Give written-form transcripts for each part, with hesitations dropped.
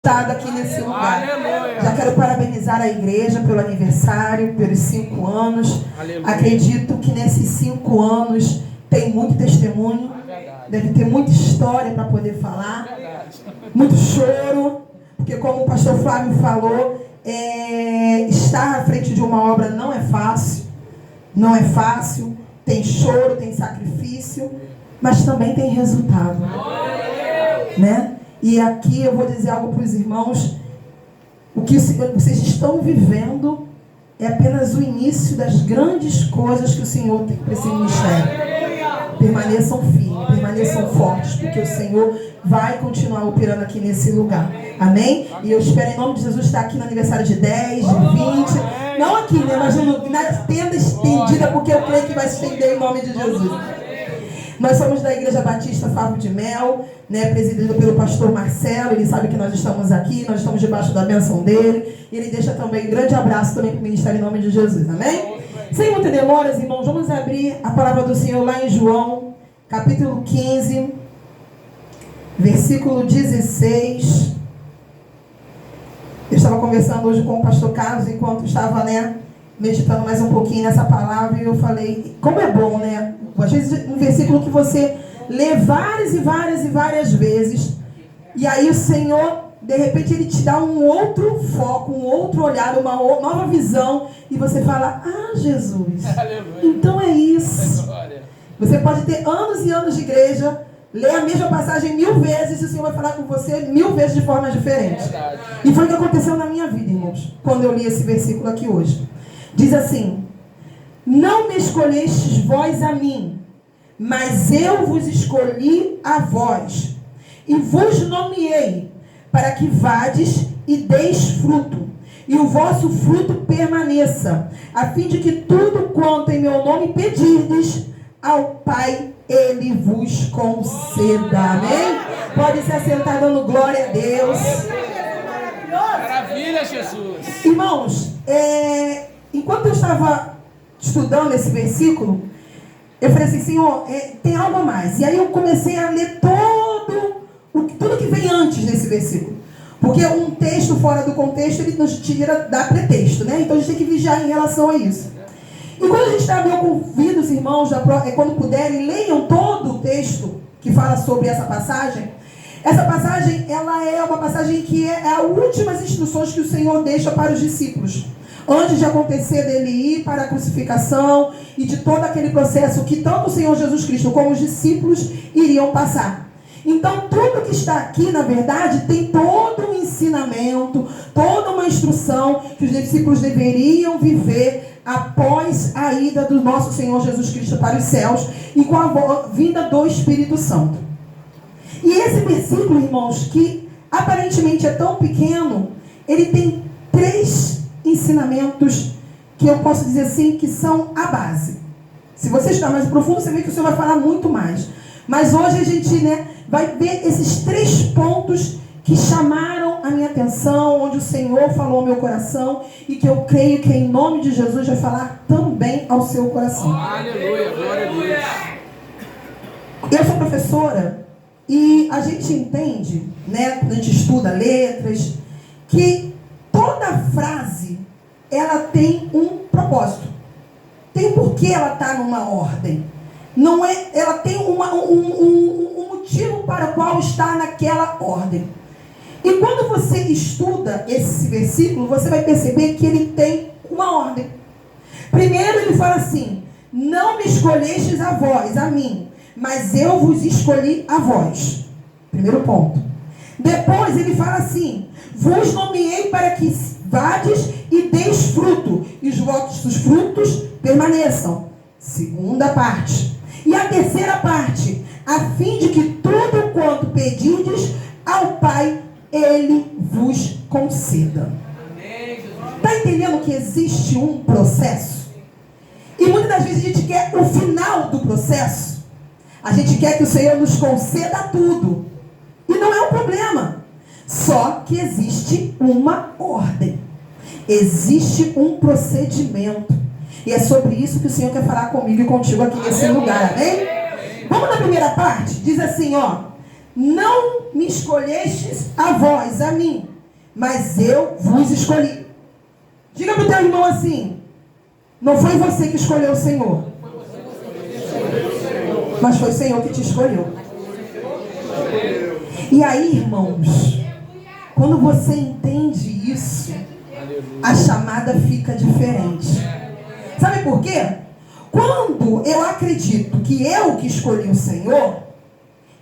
Aqui nesse lugar. Aleluia. Já quero parabenizar a igreja pelo aniversário, pelos 5 anos. Aleluia. Acredito que nesses 5 anos tem muito testemunho, deve ter muita história para poder falar, muito choro, porque como o pastor Flávio falou, estar à frente de uma obra não é fácil, tem choro, tem sacrifício, mas também tem resultado, né? E aqui eu vou dizer algo para os irmãos. O que vocês estão vivendo é apenas o início das grandes coisas que o Senhor tem para esse ministério. Permaneçam firmes, permaneçam fortes, porque o Senhor vai continuar operando aqui nesse lugar. Amém? E eu espero em nome de Jesus estar aqui no aniversário de 10, de 20. Não aqui, né? Mas na tenda estendida, porque eu creio que vai se estender em nome de Jesus. Nós somos da Igreja Batista Favo de Mel, né, presidido pelo pastor Marcelo. Ele sabe que nós estamos aqui, nós estamos debaixo da bênção dele. E ele deixa também um grande abraço também para o ministério em nome de Jesus, amém? Sem muitas demoras, irmãos, vamos abrir a palavra do Senhor lá em João, capítulo 15, versículo 16. Eu estava conversando hoje com o pastor Carlos, enquanto estava, né, meditando mais um pouquinho nessa palavra, e eu falei, como é bom, né? Às vezes um versículo que você lê várias e várias e várias vezes, e aí o Senhor, de repente, Ele te dá um outro foco, um outro olhar, uma nova visão, e você fala, ah, Jesus, então é isso. Você pode ter anos e anos de igreja, ler a mesma passagem 1000 vezes, e o Senhor vai falar com você 1000 vezes de forma diferente. E foi o que aconteceu na minha vida, irmãos, quando eu li esse versículo aqui hoje. Diz assim: não me escolhestes vós a mim, mas eu vos escolhi a vós, e vos nomeei, para que vades e deis fruto, e o vosso fruto permaneça, a fim de que tudo quanto em meu nome pedirdes ao Pai, Ele vos conceda. Amém? Pode se assentar dando glória a Deus. Maravilha, Jesus. Irmãos, enquanto eu estava estudando esse versículo, eu falei assim, Senhor, tem algo a mais. E aí eu comecei a ler tudo que vem antes desse versículo. Porque um texto fora do contexto, ele nos tira, dá pretexto, né? Então a gente tem que vigiar em relação a isso. E quando a gente está, eu convido os irmãos, quando puderem, leiam todo o texto que fala sobre essa passagem. Essa passagem, ela é uma passagem que é as últimas instruções que o Senhor deixa para os discípulos. Antes de acontecer dele ir para a crucificação e de todo aquele processo que tanto o Senhor Jesus Cristo como os discípulos iriam passar. Então, tudo que está aqui, na verdade, tem todo um ensinamento, toda uma instrução que os discípulos deveriam viver após a ida do nosso Senhor Jesus Cristo para os céus e com a vinda do Espírito Santo. E esse versículo, irmãos, que aparentemente é tão pequeno, ele tem 3 ensinamentos que eu posso dizer assim, que são a base. Se você estudar mais profundo, você vê que o Senhor vai falar muito mais. Mas hoje a gente, né, vai ver esses 3 pontos que chamaram a minha atenção, onde o Senhor falou ao meu coração, e que eu creio que em nome de Jesus vai falar também ao seu coração. Aleluia, glória a Deus. Eu sou professora, e a gente entende, né, quando a gente estuda letras, que toda frase, ela tem um propósito. Tem um porquê ela está numa ordem. Não é, ela tem um motivo para o qual está naquela ordem. E quando você estuda esse versículo, você vai perceber que ele tem uma ordem. Primeiro ele fala assim: não me escolhestes a vós, a mim, mas eu vos escolhi a vós. Primeiro ponto. Depois ele fala assim: vos nomeei para que vades e deis fruto, e os vossos frutos permaneçam. Segunda parte. E a terceira parte: a fim de que tudo quanto pedirdes ao Pai, Ele vos conceda. Está entendendo que existe um processo? E muitas das vezes a gente quer o final do processo. A gente quer que o Senhor nos conceda tudo. E não é um problema. Só que existe uma ordem. Existe um procedimento. E é sobre isso que o Senhor quer falar comigo e contigo aqui nesse lugar, amém? Vamos na primeira parte? Diz assim, ó: não me escolhestes a vós, a mim, mas eu vos escolhi. Diga para o teu irmão assim: não foi você que escolheu o Senhor, mas foi o Senhor que te escolheu. E aí, irmãos, quando você entende isso, a chamada fica diferente. Sabe por quê? Quando eu acredito que eu que escolhi o Senhor,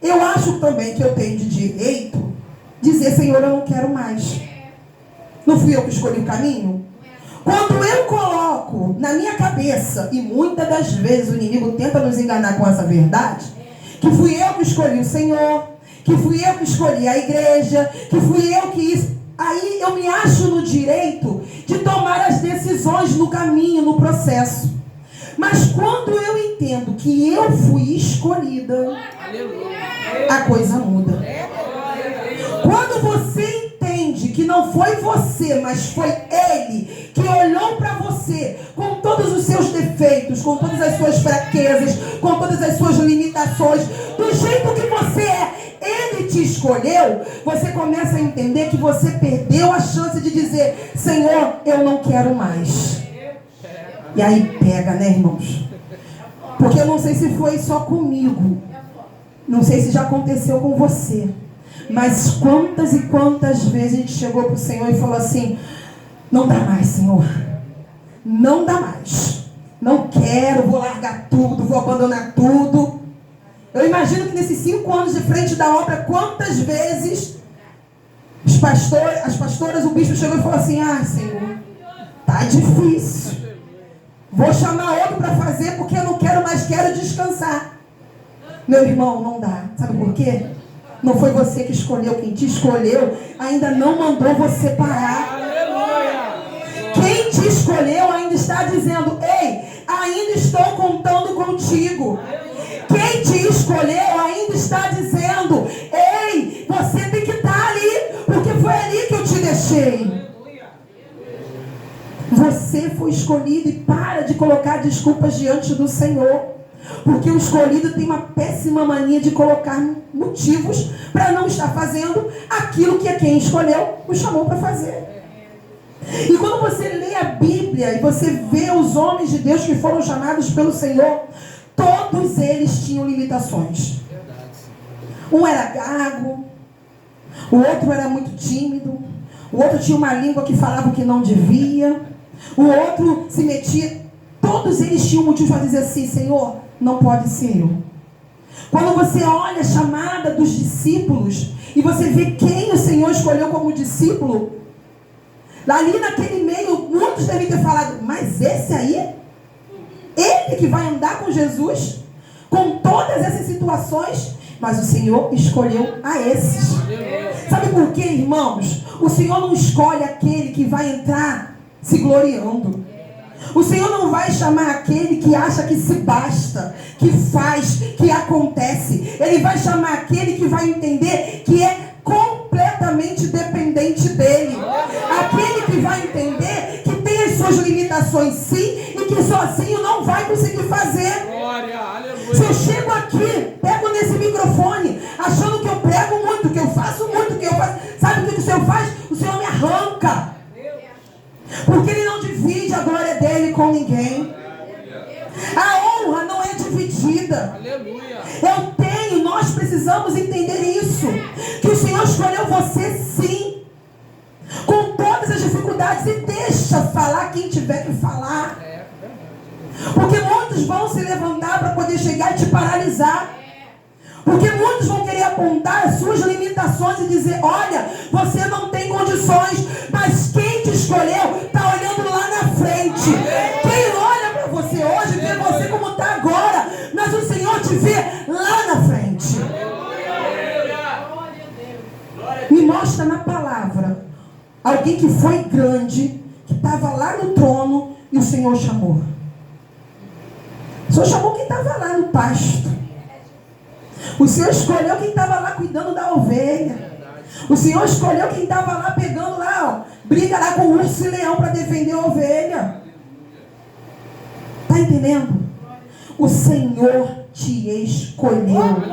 eu acho também que eu tenho de direito dizer: Senhor, eu não quero mais. Não fui eu que escolhi o caminho? Quando eu coloco na minha cabeça, e muitas das vezes o inimigo tenta nos enganar com essa verdade, que fui eu que escolhi o Senhor, que fui eu que escolhi a igreja, que fui eu que isso, aí eu me acho no direito de tomar as decisões no caminho, no processo. Mas quando eu entendo que eu fui escolhida, a coisa muda. Quando você entende que não foi você, mas foi Ele que olhou para você com todos os seus defeitos, com todas as suas fraquezas, com todas as suas limitações, do jeito que você é, Ele te escolheu, você começa a entender que você perdeu a chance de dizer: Senhor, eu não quero mais. E aí pega, né, irmãos? Porque eu não sei se foi só comigo, não sei se já aconteceu com você, mas quantas e quantas vezes a gente chegou para o Senhor e falou assim: não dá mais, Senhor, não dá mais, não quero, vou largar tudo, vou abandonar tudo. Eu imagino que nesses 5 anos de frente da obra, quantas vezes as pastoras, o bispo chegou e falou assim: ah, Senhor, tá difícil, vou chamar outro para fazer porque eu não quero mais, quero descansar. Meu irmão, não dá. Sabe por quê? Não foi você que escolheu. Quem te escolheu ainda não mandou você parar. Quem te escolheu ainda está dizendo: ei, ainda estou contando contigo. Quem te escolheu ainda está dizendo: ei, você tem que estar ali, porque foi ali que eu te deixei. Você foi escolhido, e para de colocar desculpas diante do Senhor. Porque o escolhido tem uma péssima mania de colocar motivos para não estar fazendo aquilo que quem escolheu o chamou para fazer. E quando você lê a Bíblia e você vê os homens de Deus que foram chamados pelo Senhor, todos eles tinham limitações. Um era gago, o outro era muito tímido, o outro tinha uma língua que falava o que não devia, o outro se metia. Todos eles tinham motivo para dizer assim: Senhor, não pode ser eu. Quando você olha a chamada dos discípulos e você vê quem o Senhor escolheu como discípulo, ali naquele meio, muitos devem ter falado: mas esse aí? Ele que vai andar com Jesus? Com todas essas situações? Mas o Senhor escolheu a esses. Sabe por quê, irmãos? O Senhor não escolhe aquele que vai entrar se gloriando. O Senhor não vai chamar aquele que acha que se basta, que faz, que acontece. Ele vai chamar aquele que vai entender que é completamente dependente dele. Aquele que vai entender que tem as suas limitações sim, e que sozinho não vai conseguir fazer. Se eu chego aqui, pego nesse microfone, achando que eu prego muito, que eu faço muito, que eu faço... Sabe o que o Senhor faz? O Senhor me arranca. Porque Ele não divide a glória dele com ninguém. A honra não é dividida. Nós precisamos entender isso. Que o Senhor escolheu você sim, com todas as dificuldades. E deixa falar quem tiver que falar. Porque muitos vão se levantar para poder chegar e te paralisar. Porque muitos vão querer apontar as suas limitações e dizer: olha, você não tem condições. Mas quem te escolheu está olhando lá na frente. Quem olha para você hoje vê você como está agora, mas o Senhor te vê lá na frente. Me mostra na palavra alguém que foi grande, que estava lá no trono e o Senhor chamou. O Senhor chamou quem estava lá no pasto. O Senhor escolheu quem estava lá cuidando da ovelha. O Senhor escolheu quem estava lá pegando lá, ó, briga lá com o urso e leão para defender a ovelha. Está entendendo? O Senhor te escolheu.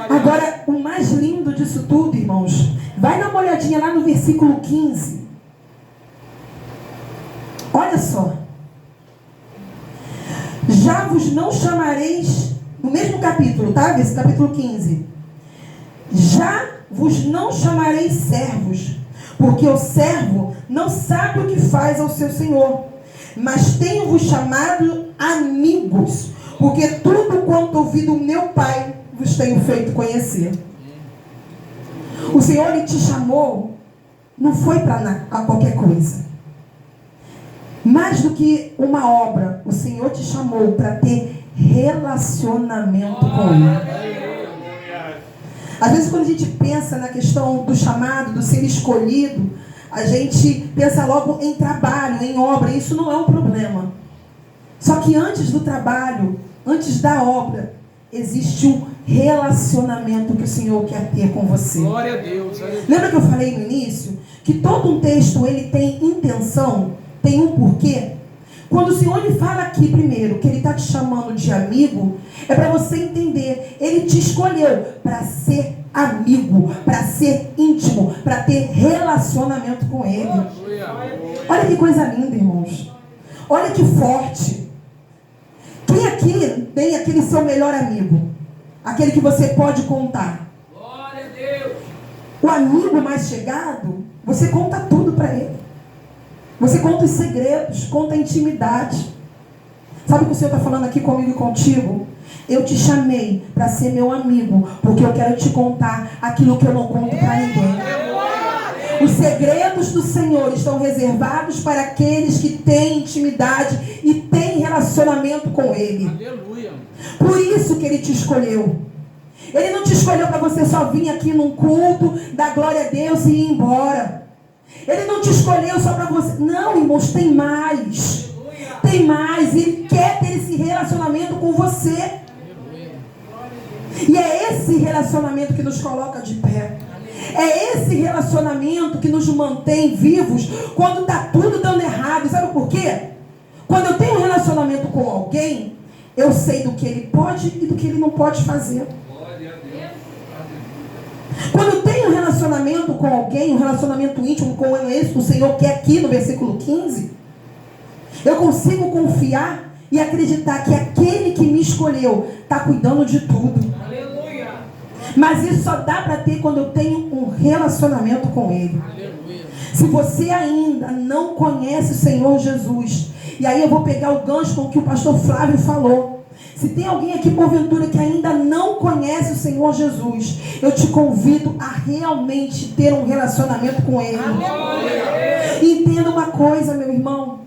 Agora, o mais lindo disso tudo, irmãos, vai dar uma olhadinha lá no versículo 15. Olha só. Já vos não chamareis, no mesmo capítulo, tá? Esse capítulo 15. Já vos não chamareis servos, porque o servo não sabe o que faz ao seu senhor. Mas tenho-vos chamado amigos, porque tudo quanto ouvi do meu Pai vos tenho feito conhecer. O Senhor, Ele te chamou, não foi para qualquer coisa. Mais do que uma obra, o Senhor te chamou para ter relacionamento com Ele. Às vezes, quando a gente pensa na questão do chamado, do ser escolhido, a gente pensa logo em trabalho, em obra. Isso não é um problema. Só que antes do trabalho, antes da obra, existe um relacionamento que o Senhor quer ter com você. Glória a Deus. Lembra que eu falei no início? Que todo um texto, ele tem intenção, tem um porquê. Quando o Senhor lhe fala aqui primeiro, que Ele está te chamando de amigo, é para você entender. Ele te escolheu para ser amigo, para ser íntimo, para ter relacionamento com Ele. Olha que coisa linda, irmãos. Olha que forte. Quem aqui tem aquele seu melhor amigo? Aquele que você pode contar. Glória a Deus. O amigo mais chegado, você conta tudo para ele. Você conta os segredos, conta a intimidade. Sabe o que o Senhor está falando aqui comigo e contigo? Eu te chamei para ser meu amigo, porque eu quero te contar aquilo que eu não conto para ninguém. Os segredos do Senhor estão reservados para aqueles que têm intimidade e têm relacionamento com Ele. Aleluia. Por isso que Ele te escolheu. Ele não te escolheu para você só vir aqui num culto, dar glória a Deus e ir embora. Ele não te escolheu só para você. Não, irmãos, tem mais. Tem mais. Ele quer ter esse relacionamento com você. E é esse relacionamento que nos coloca de pé. É esse relacionamento que nos mantém vivos quando está tudo dando errado. Sabe por quê? Quando eu tenho um relacionamento com alguém, eu sei do que ele pode e do que ele não pode fazer. Quando eu tenho um relacionamento com alguém, um relacionamento íntimo com esse que o Senhor quer aqui no versículo 15, eu consigo confiar e acreditar que aquele que me escolheu está cuidando de tudo. Aleluia. Mas isso só dá para ter quando eu tenho um relacionamento com Ele. Aleluia. Se você ainda não conhece o Senhor Jesus, e aí eu vou pegar o gancho com o que o pastor Flávio falou. Se tem alguém aqui porventura que ainda não conhece o Senhor Jesus, eu te convido a realmente ter um relacionamento com Ele. E entenda uma coisa, meu irmão.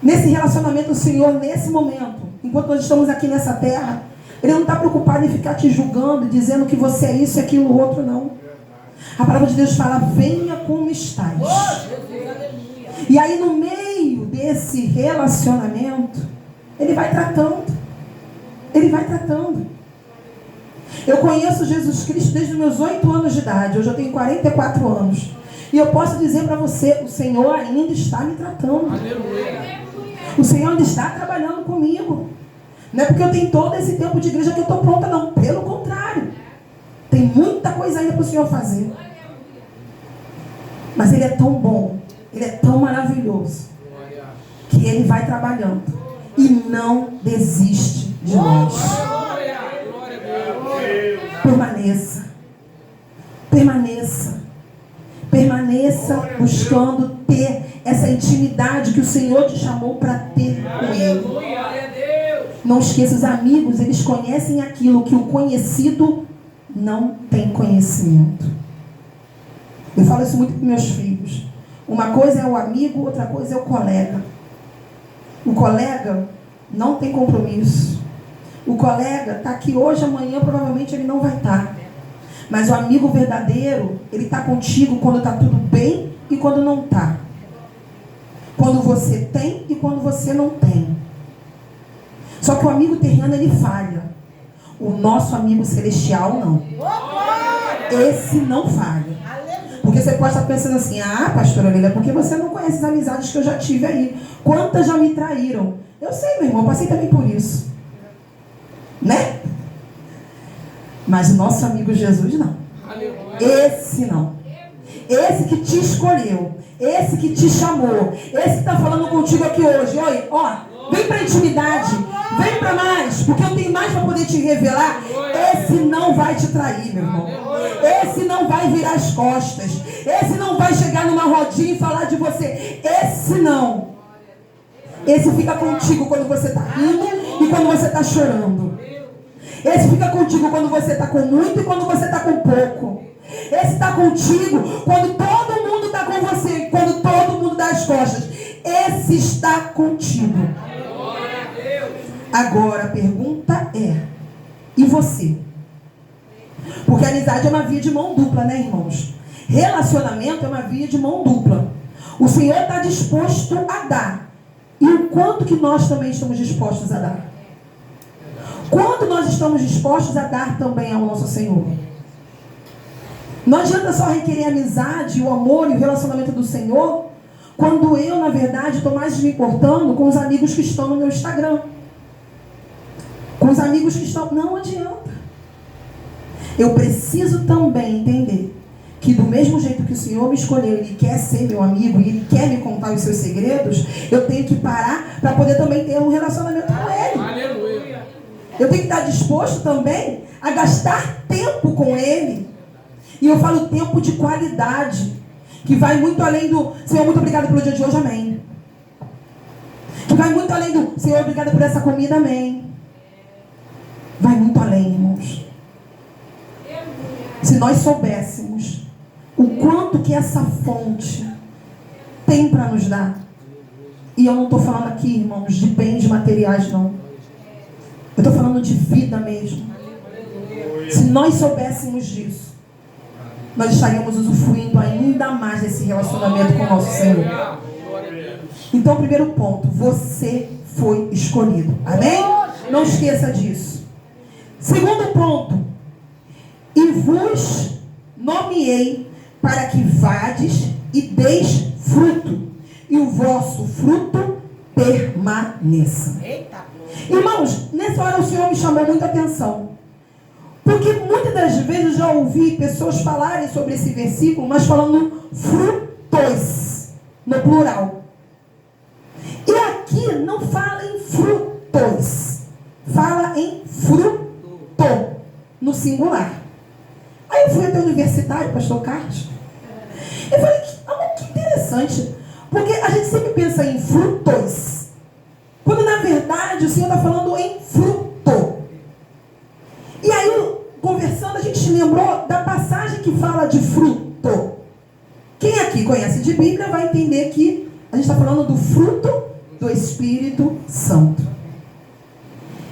Nesse relacionamento, o Senhor, nesse momento, enquanto nós estamos aqui nessa terra, Ele não está preocupado em ficar te julgando, dizendo que você é isso e aquilo outro, não. A palavra de Deus fala, venha como estás. E aí no meio desse relacionamento, Ele vai tratando. Ele vai tratando. Eu conheço Jesus Cristo desde os meus 8 anos de idade. Hoje eu tenho 44 anos. E eu posso dizer para você, o Senhor ainda está me tratando. Aleluia. O Senhor ainda está trabalhando comigo. Não é porque eu tenho todo esse tempo de igreja que eu estou pronta, não. Pelo contrário. Tem muita coisa ainda para o Senhor fazer. Mas Ele é tão bom. Ele é tão maravilhoso. Que Ele vai trabalhando. E não desiste de nós. Permaneça. Permaneça. Permaneça buscando ter essa intimidade que o Senhor te chamou para ter com Ele. Não esqueça, os amigos, eles conhecem aquilo que o conhecido não tem conhecimento. Eu falo isso muito para meus filhos. Uma coisa é o amigo, outra coisa é o colega. O colega não tem compromisso. O colega está aqui hoje, amanhã provavelmente ele não vai estar. Mas o amigo verdadeiro, ele está contigo quando está tudo bem e quando não está. Quando você tem e quando você não tem. Só que o amigo terreno, ele falha. O nosso amigo celestial, não. Esse não falha. Porque você pode estar pensando assim, ah, pastora Lília, porque você não conhece as amizades que eu já tive aí. Quantas já me traíram? Eu sei, meu irmão, eu passei também por isso. Né? Mas o nosso amigo Jesus não. Esse não. Esse que te escolheu. Esse que te chamou. Esse que está falando contigo aqui hoje. Olha, ó, vem para a intimidade. Vem para mais. Porque eu tenho mais para poder te revelar. Esse não vai te trair, meu irmão. Esse não vai virar as costas. Esse não vai chegar numa rodinha e falar de você. Esse não. Esse fica contigo quando você está rindo e quando você está chorando. Esse fica contigo quando você está com muito e quando você está com pouco. Esse está contigo quando todo mundo está com você, quando todo mundo dá as costas. Esse está contigo. Agora a pergunta é: e você? Porque a amizade é uma via de mão dupla, né, irmãos? Relacionamento é uma via de mão dupla. O Senhor está disposto a dar. E o quanto que nós também estamos dispostos a dar? Quanto nós estamos dispostos a dar também ao nosso Senhor? Não adianta só requerer a amizade, o amor e o relacionamento do Senhor, quando eu, na verdade, estou mais me importando com os amigos que estão no meu Instagram. Com os amigos que estão... Não adianta. Eu preciso também entender que do mesmo jeito que o Senhor me escolheu, Ele quer ser meu amigo e Ele quer me contar os seus segredos, eu tenho que parar para poder também ter um relacionamento com Ele. Aleluia. Eu tenho que estar disposto também a gastar tempo com Ele. E eu falo tempo de qualidade, que vai muito além do Senhor, muito obrigado pelo dia de hoje, amém. Que vai muito além do Senhor, obrigado por essa comida, amém. Vai muito além, irmãos. Se nós soubéssemos o quanto que essa fonte tem para nos dar. E eu não estou falando aqui, irmãos, de bens materiais, não. Eu estou falando de vida mesmo. Se nós soubéssemos disso, nós estaríamos usufruindo ainda mais desse relacionamento com o nosso Senhor. Então, primeiro ponto, você foi escolhido. Amém? Não esqueça disso. Segundo ponto, e vos nomeei para que vades e deis fruto, e o vosso fruto permaneça. Irmãos, nessa hora o Senhor me chamou muita atenção. Porque muitas das vezes eu já ouvi pessoas falarem sobre esse versículo, mas falando frutos, no plural. E aqui não fala em frutos, fala em fruto, no singular. Aí eu fui até o universitário, pastor Carlos. Eu falei, que interessante, porque a gente sempre pensa em frutos, quando na verdade o Senhor está falando em fruto. E aí, conversando, a gente lembrou da passagem que fala de fruto. Quem aqui conhece de Bíblia vai entender que a gente está falando do fruto do Espírito Santo.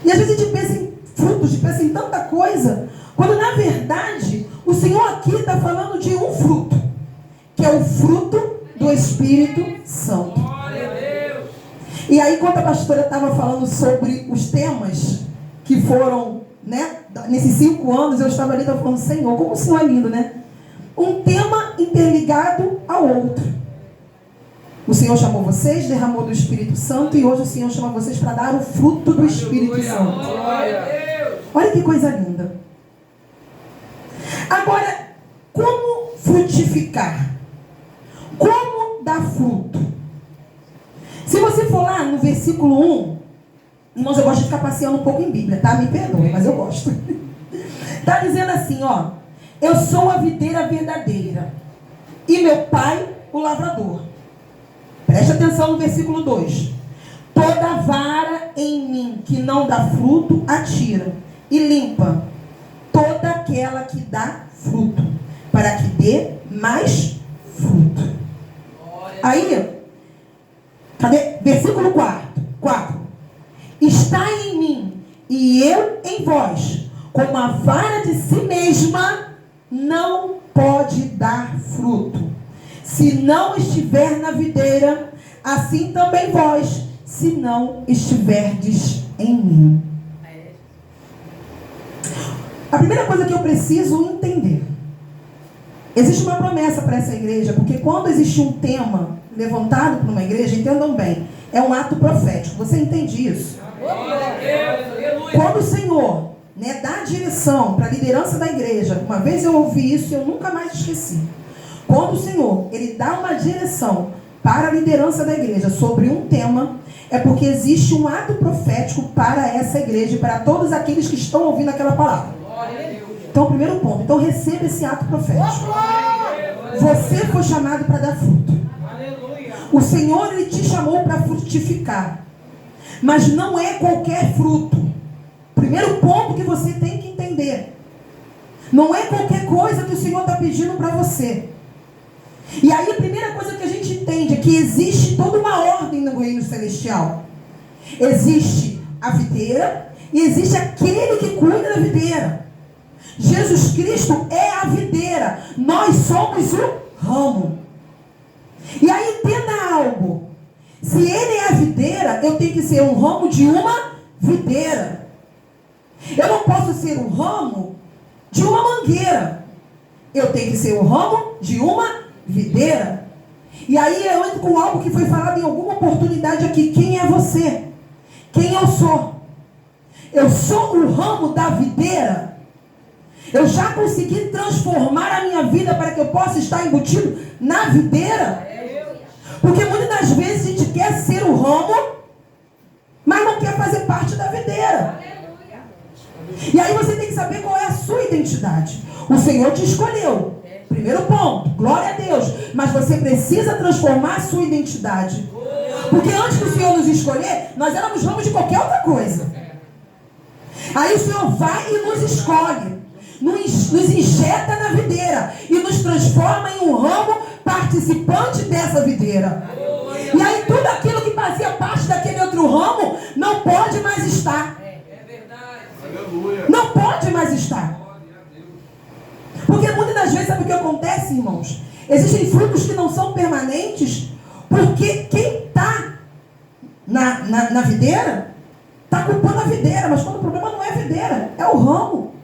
E às vezes a gente pensa em frutos, a gente pensa em tanta coisa, quando na verdade o Senhor aqui está falando de um fruto, que é o fruto do Espírito Santo. E aí, quando a pastora estava falando sobre os temas que foram, né, nesses 5 anos, eu estava ali falando, Senhor, como o Senhor é lindo, né? Um tema interligado ao outro. O Senhor chamou vocês, derramou do Espírito Santo, e hoje o Senhor chama vocês para dar o fruto do Espírito Santo. Olha que coisa linda. Agora, como frutificar? Como dar fruto? Se você for lá no versículo 1, irmãos, eu gosto de ficar passeando um pouco em Bíblia, tá? Me perdoe, mas eu gosto. Está dizendo assim, ó. Eu sou a videira verdadeira e meu pai o lavrador. Preste atenção no versículo 2. Toda vara em mim que não dá fruto, atira e limpa toda aquela que dá fruto, para que dê mais fruto. Aí, cadê? Versículo 4. Está em mim e eu em vós, como a vara de si mesma não pode dar fruto, se não estiver na videira, assim também vós, se não estiverdes em mim. A primeira coisa que eu preciso entender, existe uma promessa para essa igreja, porque quando existe um tema levantado por uma igreja, entendam bem, é um ato profético. Você entende isso? Quando o Senhor né, dá direção para a liderança da igreja, uma vez eu ouvi isso e eu nunca mais esqueci. Quando o Senhor, Ele dá uma direção para a liderança da igreja sobre um tema, é porque existe um ato profético para essa igreja e para todos aqueles que estão ouvindo aquela palavra. Então, primeiro ponto. Então, receba esse ato profético. Você foi chamado para dar fruto. O Senhor, Ele te chamou para frutificar. Mas não é qualquer fruto. Primeiro ponto que você tem que entender. Não é qualquer coisa que o Senhor está pedindo para você. E aí a primeira coisa que a gente entende é que existe toda uma ordem no reino celestial. Existe a videira e existe aquele que cuida da videira. Jesus Cristo é a videira. Nós somos o ramo. E aí entenda algo. Se Ele é a videira, eu tenho que ser um ramo de uma videira. Eu não posso ser um ramo de uma mangueira. Eu tenho que ser um ramo de uma videira. E aí eu entro com algo que foi falado em alguma oportunidade aqui. Quem é você? Quem eu sou? Eu sou o ramo da videira. Eu já consegui transformar a minha vida para que eu possa estar embutido na videira. Porque muitas das vezes a gente quer ser o ramo, mas não quer fazer parte da videira. E aí você tem que saber qual é a sua identidade. O Senhor te escolheu. Primeiro ponto, glória a Deus. Mas você precisa transformar a sua identidade. Porque antes do Senhor nos escolher, nós éramos ramos de qualquer outra coisa. Aí o Senhor vai e nos escolhe. Nos injeta na videira. E nos transforma em um ramo participante dessa videira. E aí tudo aquilo que fazia parte daquele outro ramo não pode mais estar. Não pode mais estar. Porque muitas das vezes, sabe o que acontece, irmãos? Existem frutos que não são permanentes, porque quem está na videira, está culpando a videira, mas quando o problema não é a videira, é o ramo.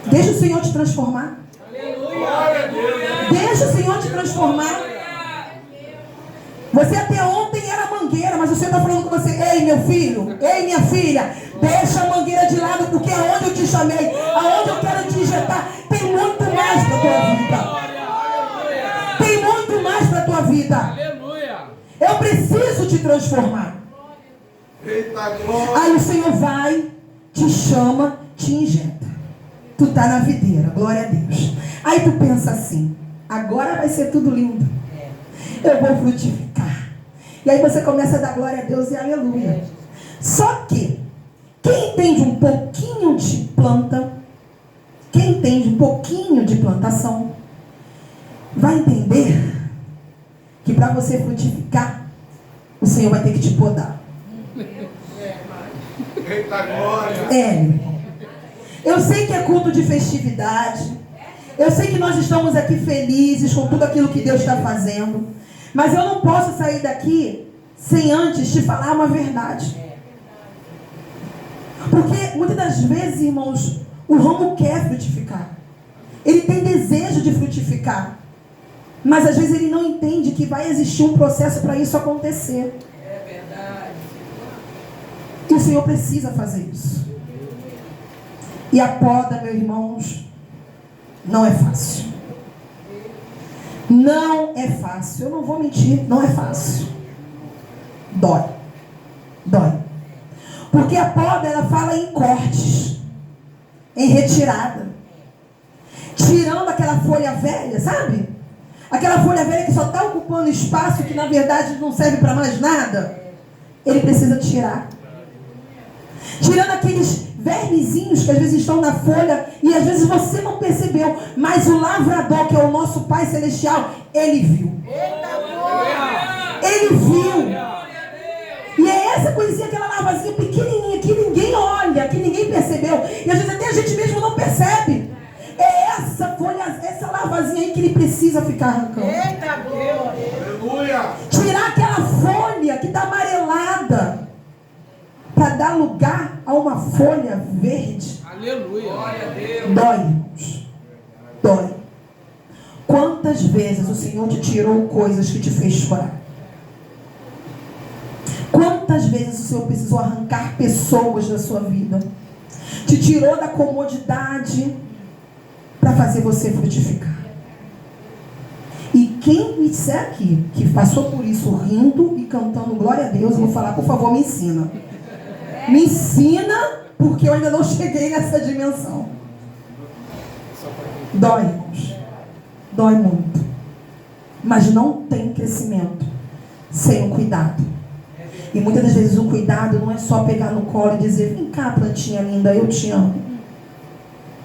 Deixa o Senhor te transformar. Deixa o Senhor te transformar. Você até ontem era mangueira, mas o Senhor está falando com você: ei, meu filho, ei, minha filha, deixa a mangueira de lado, porque aonde eu te chamei, aonde eu quero te injetar, tem muito mais para a tua vida. Tem muito mais para a tua vida. Eu preciso te transformar. Aí o Senhor vai, te chama, te injeta. Tu está na videira, glória a Deus. Aí tu pensa assim: agora vai ser tudo lindo. Eu vou frutificar. E aí você começa a dar glória a Deus e aleluia. Só que quem entende um pouquinho de planta, quem entende um pouquinho de plantação, vai entender que para você frutificar, o Senhor vai ter que te podar. Eita glória! Eu sei que é culto de festividade. Eu sei que nós estamos aqui felizes com tudo aquilo que Deus está fazendo. Mas eu não posso sair daqui sem antes te falar uma verdade. Porque muitas das vezes, irmãos, o ramo quer frutificar. Ele tem desejo de frutificar. Mas às vezes ele não entende que vai existir um processo para isso acontecer. É verdade. E o Senhor precisa fazer isso. E a poda, meus irmãos, não é fácil. Não é fácil. Eu não vou mentir, não é fácil. Dói. Dói. Porque a poda, ela fala em cortes, em retirada, tirando aquela folha velha, sabe? Aquela folha velha que só está ocupando espaço, que na verdade não serve para mais nada. Ele precisa tirar. Tirando aqueles vermezinhos que às vezes estão na folha e às vezes você não percebeu, mas o lavrador, que é o nosso Pai Celestial, ele viu. Ele viu. E é essa coisinha, aquela lavazinha pequenininha que ninguém olha, que ninguém percebeu, e às vezes até a gente mesmo não percebe. É essa folha, essa lavazinha aí que ele precisa ficar arrancando. Eita glória! Aleluia! Tirar aquela folha que está amarelada para dar lugar a uma folha verde. Aleluia. Glória a Deus! Dói, irmãos. Dói. Quantas vezes o Senhor te tirou coisas que te fez chorar? Quantas vezes o Senhor precisou arrancar pessoas da sua vida te tirou da comodidade para fazer você frutificar. E quem me disser aqui que passou por isso rindo e cantando glória a Deus, eu vou falar, por favor, me ensina. Me ensina, porque eu ainda não cheguei nessa dimensão. Dói, irmãos. Dói muito. Mas não tem crescimento sem o cuidado. E muitas das vezes o cuidado não é só pegar no colo e dizer, vem cá, plantinha linda, eu te amo.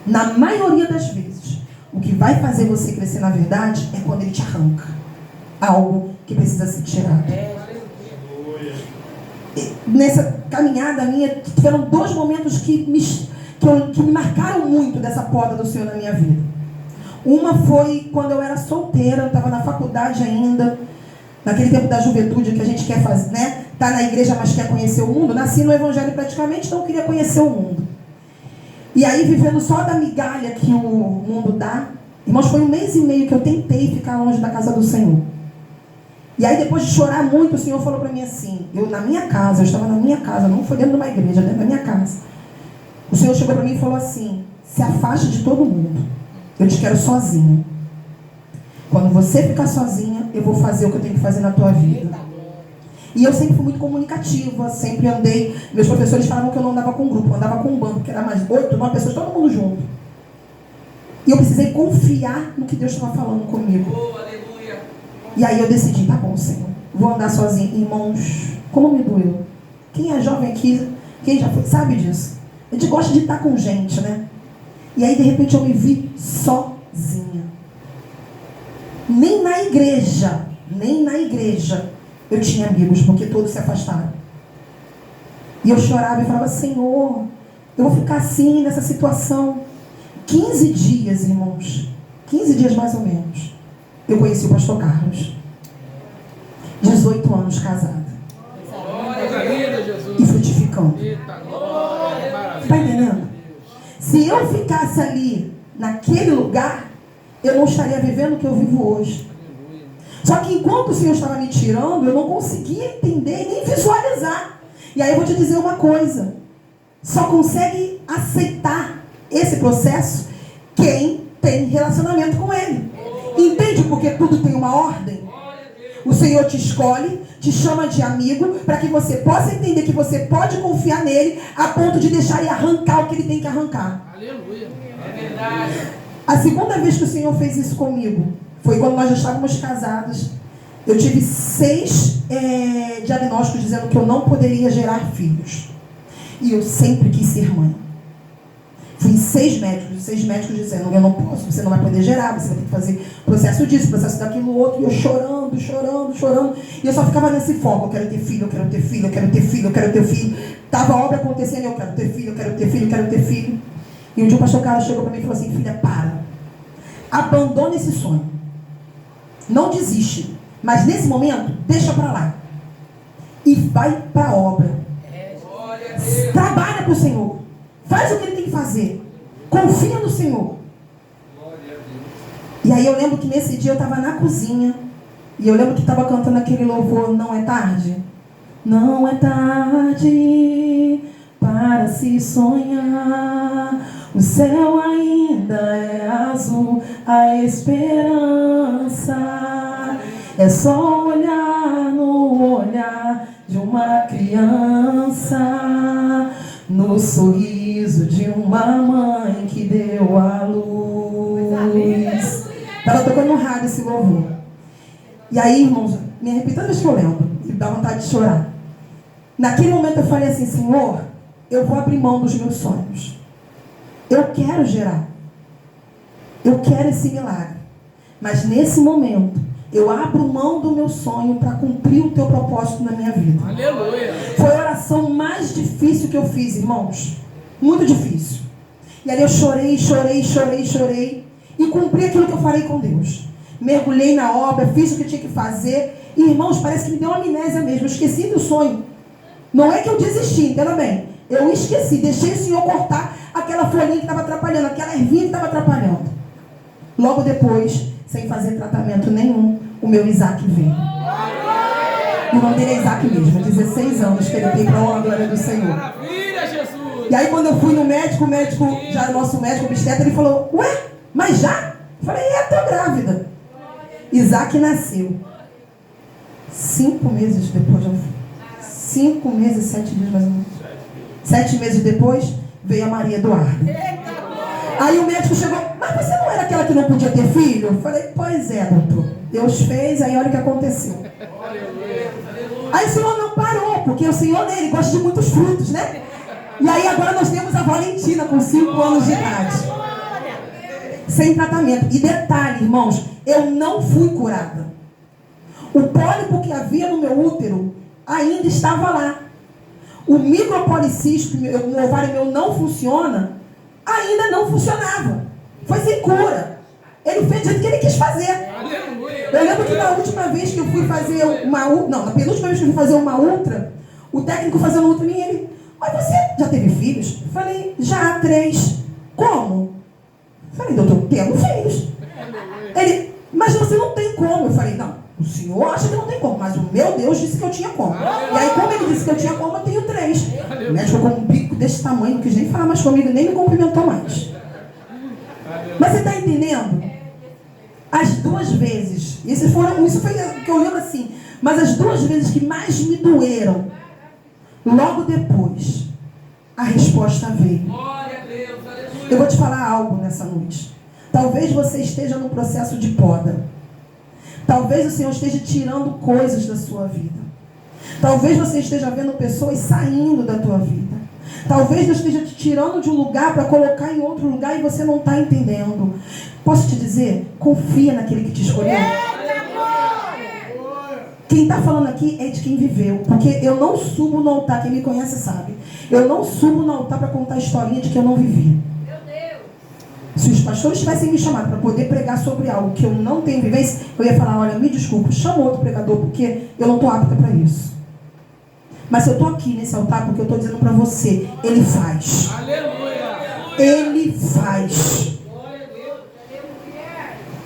Na maioria das vezes, o que vai fazer você crescer na verdade é quando ele te arranca algo que precisa ser tirado. Nessa caminhada minha, tiveram 2 momentos que me marcaram muito dessa poda do Senhor na minha vida. Uma foi quando eu era solteira, eu estava na faculdade ainda, naquele tempo da juventude que a gente quer fazer, né? Tá na igreja, mas quer conhecer o mundo. Nasci no evangelho praticamente, então eu queria conhecer o mundo. E aí, vivendo só da migalha que o mundo dá, irmãos, foi 1 mês e meio que eu tentei ficar longe da casa do Senhor. E aí, depois de chorar muito, o Senhor falou para mim assim, eu estava na minha casa, não foi dentro de uma igreja, dentro da minha casa. O Senhor chegou para mim e falou assim, se afaste de todo mundo, eu te quero sozinha. Quando você ficar sozinha, eu vou fazer o que eu tenho que fazer na tua vida. E eu sempre fui muito comunicativa, sempre andei. Meus professores falavam que eu não andava com grupo, eu andava com um bando, que era mais 8, 9 pessoas, todo mundo junto. E eu precisei confiar no que Deus estava falando comigo. Oh, aleluia. E aí eu decidi, tá bom, Senhor, vou andar sozinha. Irmãos, como me doeu. Quem é jovem aqui, quem já foi, sabe disso? A gente gosta de estar com gente, né? E aí, de repente, eu me vi sozinha. Nem na igreja eu tinha amigos, porque todos se afastaram. E eu chorava e falava, Senhor, eu vou ficar assim, nessa situação. 15 dias, irmãos, 15 dias mais ou menos, eu conheci o pastor Carlos. 18 anos casado. E frutificando. Está entendendo? Se eu ficasse ali, naquele lugar, eu não estaria vivendo o que eu vivo hoje. Só que enquanto o Senhor estava me tirando, eu não conseguia entender nem visualizar. E aí eu vou te dizer uma coisa. Só consegue aceitar esse processo quem tem relacionamento com Ele. Entende porque tudo tem uma ordem? O Senhor te escolhe, te chama de amigo, para que você possa entender que você pode confiar nele, a ponto de deixar ele arrancar o que ele tem que arrancar. Aleluia. É verdade. A segunda vez que o Senhor fez isso comigo foi quando nós já estávamos casados. Eu tive 6 diagnósticos dizendo que eu não poderia gerar filhos. E eu sempre quis ser mãe. Fui em 6 médicos dizendo, eu não posso, você não vai poder gerar, você vai ter que fazer processo disso, processo daquilo, outro. E eu chorando. E eu só ficava nesse foco, eu quero ter filho, eu quero ter filho, eu quero ter filho, eu quero ter filho. Tava a obra acontecendo, eu quero ter filho, eu quero ter filho, eu quero ter filho. E um dia o pastor Carlos chegou para mim e falou assim, filha, para. Abandona esse sonho. Não desiste. Mas nesse momento, deixa para lá. E vai para a obra. Trabalha para o Senhor. Faz o que ele tem que fazer. Confia no Senhor. E aí eu lembro que nesse dia eu estava na cozinha. E eu lembro que estava cantando aquele louvor, Não é tarde? Não é tarde para se sonhar. O céu ainda é azul, a esperança. É só olhar no olhar de uma criança, no sorriso de uma mãe que deu a luz. Estava tocando no rádio esse louvor. E aí, irmãos, me arrepio toda vez que eu lembro, e dá vontade de chorar. Naquele momento eu falei assim, Senhor, eu vou abrir mão dos meus sonhos. Eu quero gerar. Eu quero esse milagre. Mas nesse momento, eu abro mão do meu sonho para cumprir o teu propósito na minha vida. Aleluia. Foi a oração mais difícil que eu fiz, irmãos. Muito difícil. E ali eu chorei. E cumpri aquilo que eu falei com Deus. Mergulhei na obra, fiz o que tinha que fazer. E, irmãos, parece que me deu uma amnésia mesmo. Eu esqueci do sonho. Não é que eu desisti, entenda bem. Eu esqueci, deixei o Senhor cortar aquela folhinha que estava atrapalhando, aquela ervinha que estava atrapalhando. Logo depois, sem fazer tratamento nenhum, o meu Isaac veio. O nome dele é Isaac mesmo, 16 anos que ele tem para a glória do Senhor. Maravilha, Jesus! E aí quando eu fui no médico, o médico, já nosso médico obstetra, ele falou, ué, mas já? Eu falei, tô grávida. Isaac nasceu. 5 meses depois, 5 meses, 7 dias mais ou menos. 7 meses depois, veio a Maria Eduarda. Aí o médico chegou, mas você não era aquela que não podia ter filho? Eu falei, pois é, doutor. Deus fez, aí olha o que aconteceu. Aí o Senhor não parou, porque o Senhor, ele gosta de muitos frutos, né? E aí agora nós temos a Valentina com 5 anos de idade. Sem tratamento. E detalhe, irmãos, eu não fui curada. O pólipo que havia no meu útero ainda estava lá. O micropolicístico, o ovário meu não funciona, ainda não funcionava. Foi sem cura. Ele fez do jeito que ele quis fazer. Eu lembro que na última vez que eu fui fazer na penúltima vez que eu fui fazer uma ultra, o técnico fazendo ultra em mim, ele, mas você já teve filhos? Eu falei, já 3. Como? Eu falei, doutor, temos filhos. Ele, mas você não tem como. Eu falei, não, o senhor acha que não tem como, mas o meu Deus disse que eu tinha como. E aí, como ele disse que eu tinha como, eu tenho 3. O médico ficou com um bico desse tamanho, não quis nem falar mais comigo, nem me cumprimentou mais. Mas você está entendendo? As 2 vezes, isso foi o que eu lembro assim, mas as 2 vezes que mais me doeram, logo depois, a resposta veio. Eu vou te falar algo nessa noite. Talvez você esteja num processo de poda. Talvez o Senhor esteja tirando coisas da sua vida. Talvez você esteja vendo pessoas saindo da tua vida. Talvez Deus esteja te tirando de um lugar para colocar em outro lugar e você não está entendendo. Posso te dizer? Confia naquele que te escolheu. Quem está falando aqui é de quem viveu. Porque eu não subo no altar, quem me conhece sabe. Eu não subo no altar para contar a historinha de que eu não vivi. Se os pastores tivessem me chamado para poder pregar sobre algo que eu não tenho vivência, eu ia falar, olha, me desculpa, chama outro pregador, porque eu não estou apta para isso. Mas eu estou aqui nesse altar porque eu estou dizendo para você, Ele faz. Ele faz.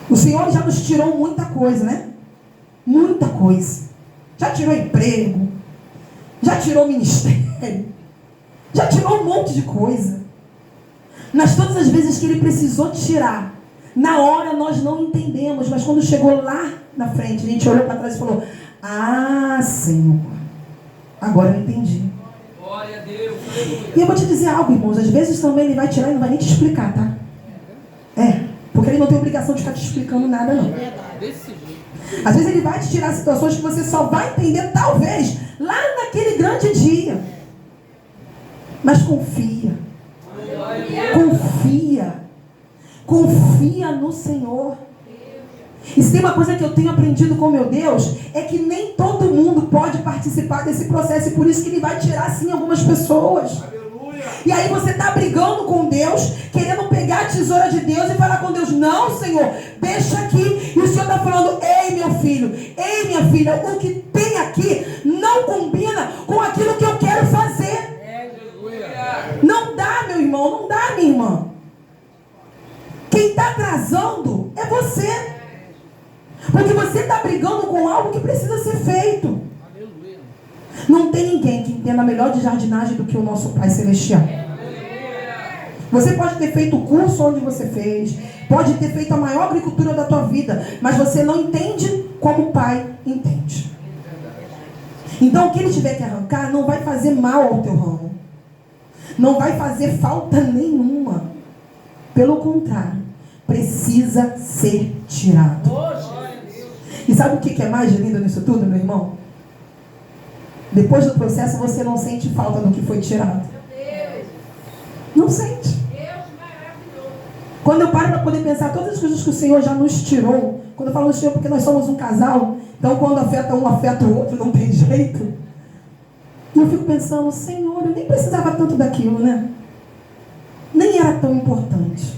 O Senhor já nos tirou muita coisa, né? Muita coisa. Já tirou emprego, já tirou ministério, já tirou um monte de coisa. Mas todas as vezes que Ele precisou tirar, na hora nós não entendemos, mas quando chegou lá na frente, a gente olhou para trás e falou, ah, Senhor, agora eu entendi. Glória a Deus. E eu vou te dizer algo, irmãos, às vezes também Ele vai tirar e não vai nem te explicar, tá? Porque Ele não tem obrigação de ficar te explicando nada, não. Às vezes Ele vai te tirar situações que você só vai entender, talvez, lá naquele grande dia. Mas confia. Confia no Senhor. E se tem uma coisa que eu tenho aprendido com meu Deus, é que nem todo mundo pode participar desse processo, e por isso que Ele vai tirar sim algumas pessoas. Aleluia. E aí você está brigando com Deus, querendo pegar a tesoura de Deus e falar com Deus, não, Senhor, deixa aqui. E o Senhor está falando, ei meu filho, ei minha filha, o que tem aqui não combina com aquilo que eu quero fazer. Não dá, meu irmão, não dá, minha irmã. Quem está atrasando é você. Porque você está brigando com algo que precisa ser feito. Não tem ninguém que entenda melhor de jardinagem do que o nosso Pai Celestial. Você pode ter feito o curso onde você fez, pode ter feito a maior agricultura da tua vida, mas você não entende como o Pai entende. Então o que Ele tiver que arrancar não vai fazer mal ao teu ramo. Não vai fazer falta nenhuma. Pelo contrário, precisa ser tirado. E sabe o que é mais lindo nisso tudo, meu irmão? Depois do processo você não sente falta do que foi tirado. Não sente. Quando eu paro para poder pensar todas as coisas que o Senhor já nos tirou, quando eu falo nos tirou porque nós somos um casal, então quando afeta um, afeta o outro, não tem jeito. E eu fico pensando, Senhor, eu nem precisava tanto daquilo, né? Nem era tão importante.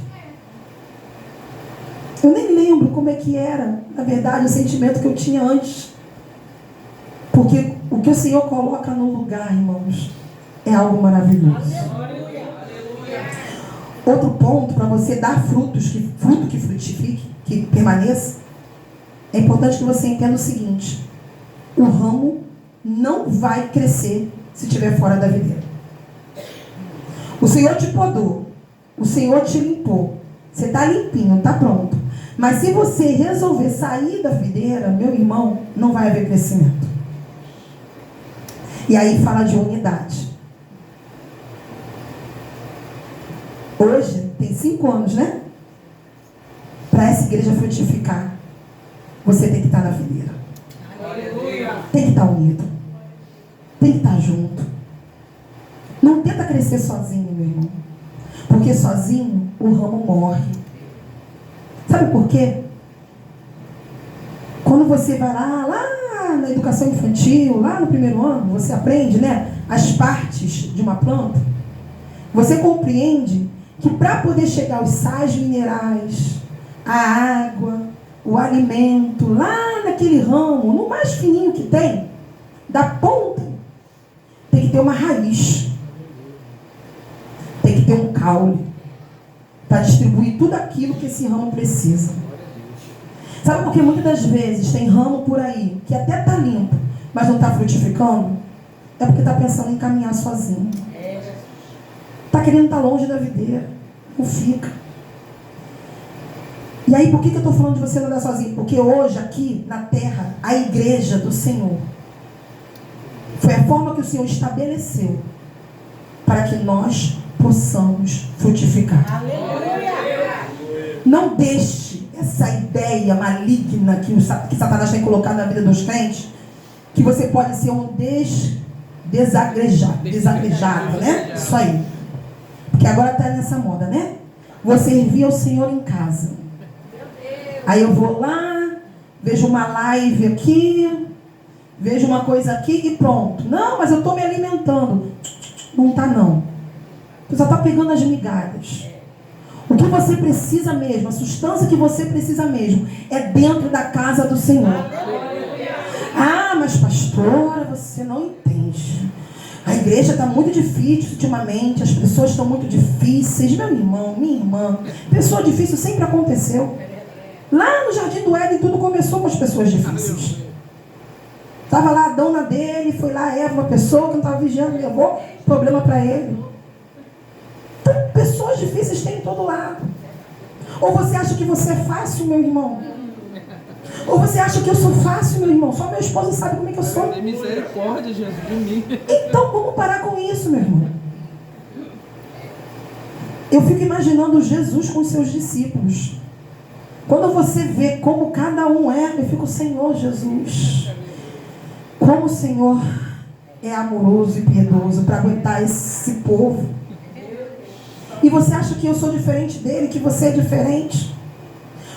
Eu nem lembro como é que era, na verdade, o sentimento que eu tinha antes. Porque o que o Senhor coloca no lugar, irmãos, é algo maravilhoso. Outro ponto, para você dar fruto que frutifique, que permaneça, é importante que você entenda o seguinte: o ramo não vai crescer se estiver fora da videira. O Senhor te podou. O Senhor te limpou. Você está limpinho, está pronto. Mas se você resolver sair da videira, meu irmão, não vai haver crescimento. E aí fala de unidade. Hoje, tem 5 anos, né? Para essa igreja frutificar, você tem que estar na videira. Tem que estar unido. Tem que estar junto. Não tenta crescer sozinho, meu irmão. Porque sozinho o ramo morre. Sabe por quê? Quando você vai lá na educação infantil, lá no primeiro ano, você aprende, né, as partes de uma planta. Você compreende que para poder chegar aos sais minerais, a água, o alimento, lá naquele ramo, no mais fininho que tem, da ponta, tem que ter uma raiz. Tem que ter um caule para distribuir tudo aquilo que esse ramo precisa. Sabe por que muitas das vezes tem ramo por aí que até está limpo, mas não está frutificando? É porque está pensando em caminhar sozinho. Está querendo estar longe da videira. Não fica. E aí, por que eu estou falando de você não andar sozinho? Porque hoje, aqui na terra, a igreja do Senhor foi a forma que o Senhor estabeleceu para que nós possamos frutificar. Aleluia! Não deixe essa ideia maligna que Satanás tem colocado na vida dos crentes, que você pode ser um desagrejado, né? Isso aí. Porque agora está nessa moda, né? Vou servir ao Senhor em casa. Aí eu vou lá, vejo uma live aqui, vejo uma coisa aqui e pronto. Não, mas eu estou me alimentando. Não está não. Você só está pegando as migalhas. O que você precisa mesmo, a substância que você precisa mesmo, é dentro da casa do Senhor. Ah, mas pastora, você não entende. A igreja está muito difícil ultimamente, as pessoas estão muito difíceis. Meu irmão, minha irmã, pessoa difícil sempre aconteceu. Lá no Jardim do Éden, tudo começou com as pessoas difíceis. Estava lá a dona dele, foi lá Eva, uma pessoa que não estava vigiando, levou problema para ele. Então, pessoas difíceis tem em todo lado. Ou você acha que você é fácil, meu irmão? Ou você acha que eu sou fácil, meu irmão? Só meu esposo sabe como é que eu sou. Tem misericórdia, Jesus, de mim. Então vamos parar com isso, meu irmão. Eu fico imaginando Jesus com seus discípulos. Quando você vê como cada um é, eu fico, Senhor Jesus, como o Senhor é amoroso e piedoso para aguentar esse povo. E você acha que eu sou diferente dele, que você é diferente?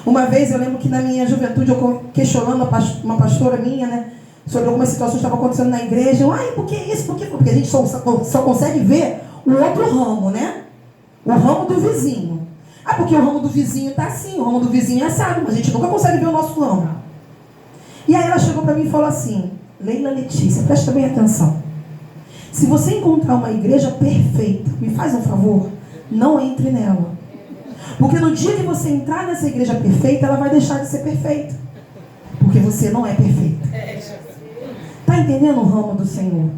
Uma vez eu lembro que na minha juventude eu questionando uma pastora minha, né, sobre algumas situações que estavam acontecendo na igreja. Ai, por que isso? Por que? Porque a gente só consegue ver o outro ramo, né? O ramo do vizinho. Ah, porque o ramo do vizinho está assim, o ramo do vizinho é assado, mas a gente nunca consegue ver o nosso ramo. E aí ela chegou para mim e falou assim, Leila Letícia, presta bem atenção. Se você encontrar uma igreja perfeita, me faz um favor, não entre nela. Porque no dia que você entrar nessa igreja perfeita, ela vai deixar de ser perfeita. Porque você não é perfeita. Está entendendo o ramo do Senhor?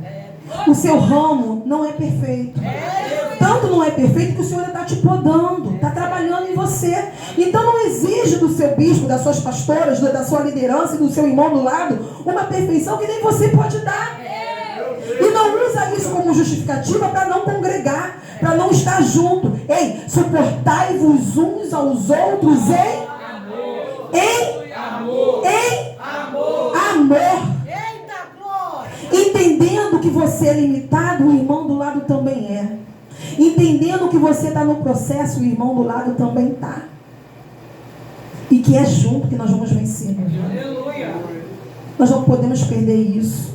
O seu ramo não é perfeito. Tanto não é perfeito que o Senhor está te podando, está trabalhando em você. Então não exige do seu bispo, das suas pastoras, da sua liderança e do seu irmão do lado uma perfeição que nem você pode dar. E não usa isso como justificativa para não congregar, para não estar junto. Ei, suportai-vos uns aos outros em amor. Entendendo que você é limitado, o irmão do lado também é. Entendendo que você está no processo, o irmão do lado também está. E que é junto que nós vamos vencer. Nós não podemos perder isso.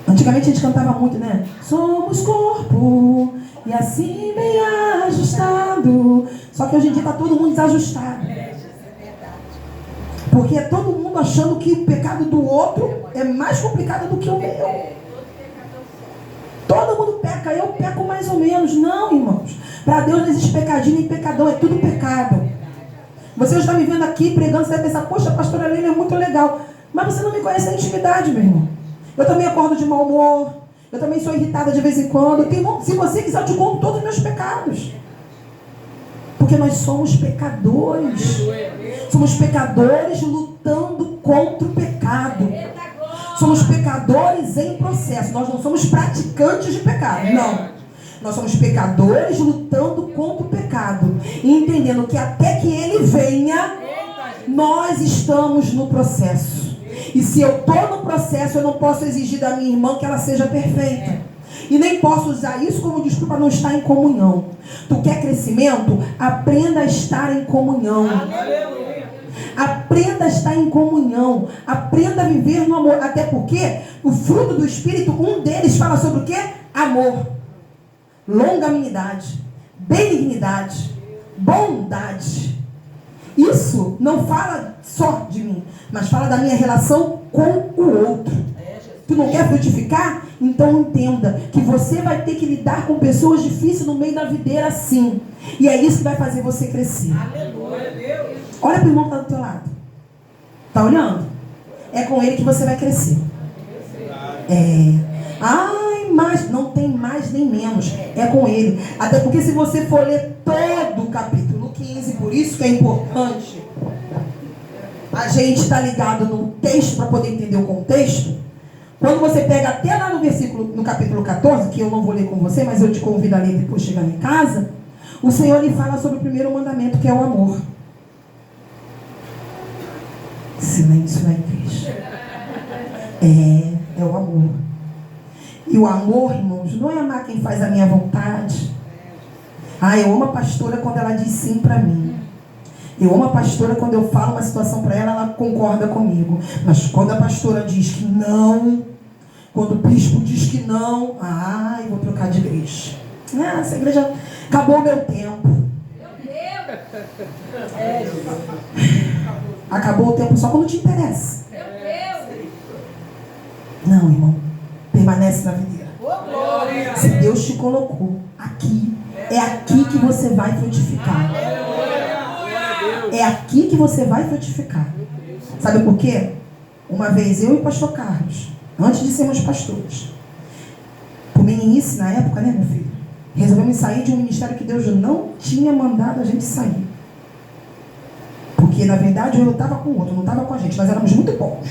Antigamente a gente cantava muito, né? Somos corpo e assim bem ajustado. Só que hoje em dia está todo mundo desajustado. Porque é todo mundo achando que o pecado do outro é mais complicado do que o meu. Todo mundo peca, eu peco mais ou menos. Não, irmãos. Para Deus não existe pecadinho nem pecadão, é tudo pecado. Você está me vendo aqui pregando, você vai pensar, poxa, a pastora Leila é muito legal. Mas você não me conhece na intimidade, meu irmão. Eu também acordo de mau humor. Eu também sou irritada de vez em quando. Se você quiser, eu te conto todos os meus pecados. Porque nós somos pecadores. Somos pecadores lutando contra o pecado. Somos pecadores em processo. Nós não somos praticantes de pecado. Não. Nós somos pecadores lutando contra o pecado. E entendendo que até que ele venha, nós estamos no processo. E se eu estou no processo, eu não posso exigir da minha irmã que ela seja perfeita. E nem posso usar isso como desculpa não estar em comunhão. Tu quer crescimento? Aprenda a estar em comunhão. Aprenda a estar em comunhão. Aprenda a viver no amor. Até porque o fruto do Espírito, um deles fala sobre o quê? Amor, longanimidade, benignidade, bondade. Isso não fala só de mim, mas fala da minha relação com o outro. Tu não quer frutificar? Então entenda que você vai ter que lidar com pessoas difíceis no meio da videira, sim. E é isso que vai fazer você crescer. Olha para o irmão que está do teu lado. Está olhando? É com ele que você vai crescer. Mas não tem mais nem menos. É com ele. Até porque se você for ler todo o capítulo 15, por isso que é importante a gente estar ligado no texto para poder entender o contexto. Quando você pega até lá no capítulo 14, que eu não vou ler com você, mas eu te convido a ler depois chegando em casa, o Senhor lhe fala sobre o primeiro mandamento, que é o amor. Silêncio na igreja. É o amor. E o amor, irmãos, não é amar quem faz a minha vontade. Eu amo a pastora quando ela diz sim para mim. Eu amo a pastora quando eu falo uma situação para ela, ela concorda comigo. Mas quando a pastora diz que não, quando o bispo diz que não, eu vou trocar de igreja. Essa igreja acabou o meu tempo. Acabou o tempo só quando te interessa. Não, irmão. Permanece na videira. Se Deus te colocou aqui, é aqui que você vai frutificar. É aqui que você vai frutificar. Sabe por quê? Uma vez eu e o pastor Carlos, antes de sermos pastores, por meninice na época, né, meu filho? Resolvemos sair de um ministério que Deus não tinha mandado a gente sair. Porque, na verdade, eu estava com o outro, não estava com a gente. Nós éramos muito bons.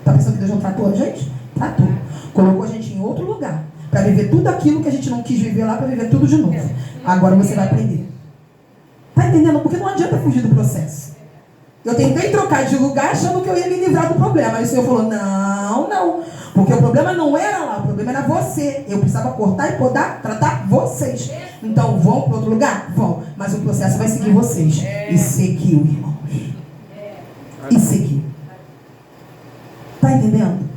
Está pensando que Deus não tratou a gente? Tratou. Colocou a gente em outro lugar. Para viver tudo aquilo que a gente não quis viver lá, para viver tudo de novo. Agora você vai aprender. Está entendendo? Porque não adianta fugir do processo. Eu tentei trocar de lugar achando que eu ia me livrar do problema. Aí o Senhor falou, não. Porque o problema não era lá, o problema era você. Eu precisava cortar e podar, tratar vocês. Então vão para outro lugar? Vão. Mas o processo vai seguir vocês. E seguiu, irmãos. E seguiu. Está entendendo?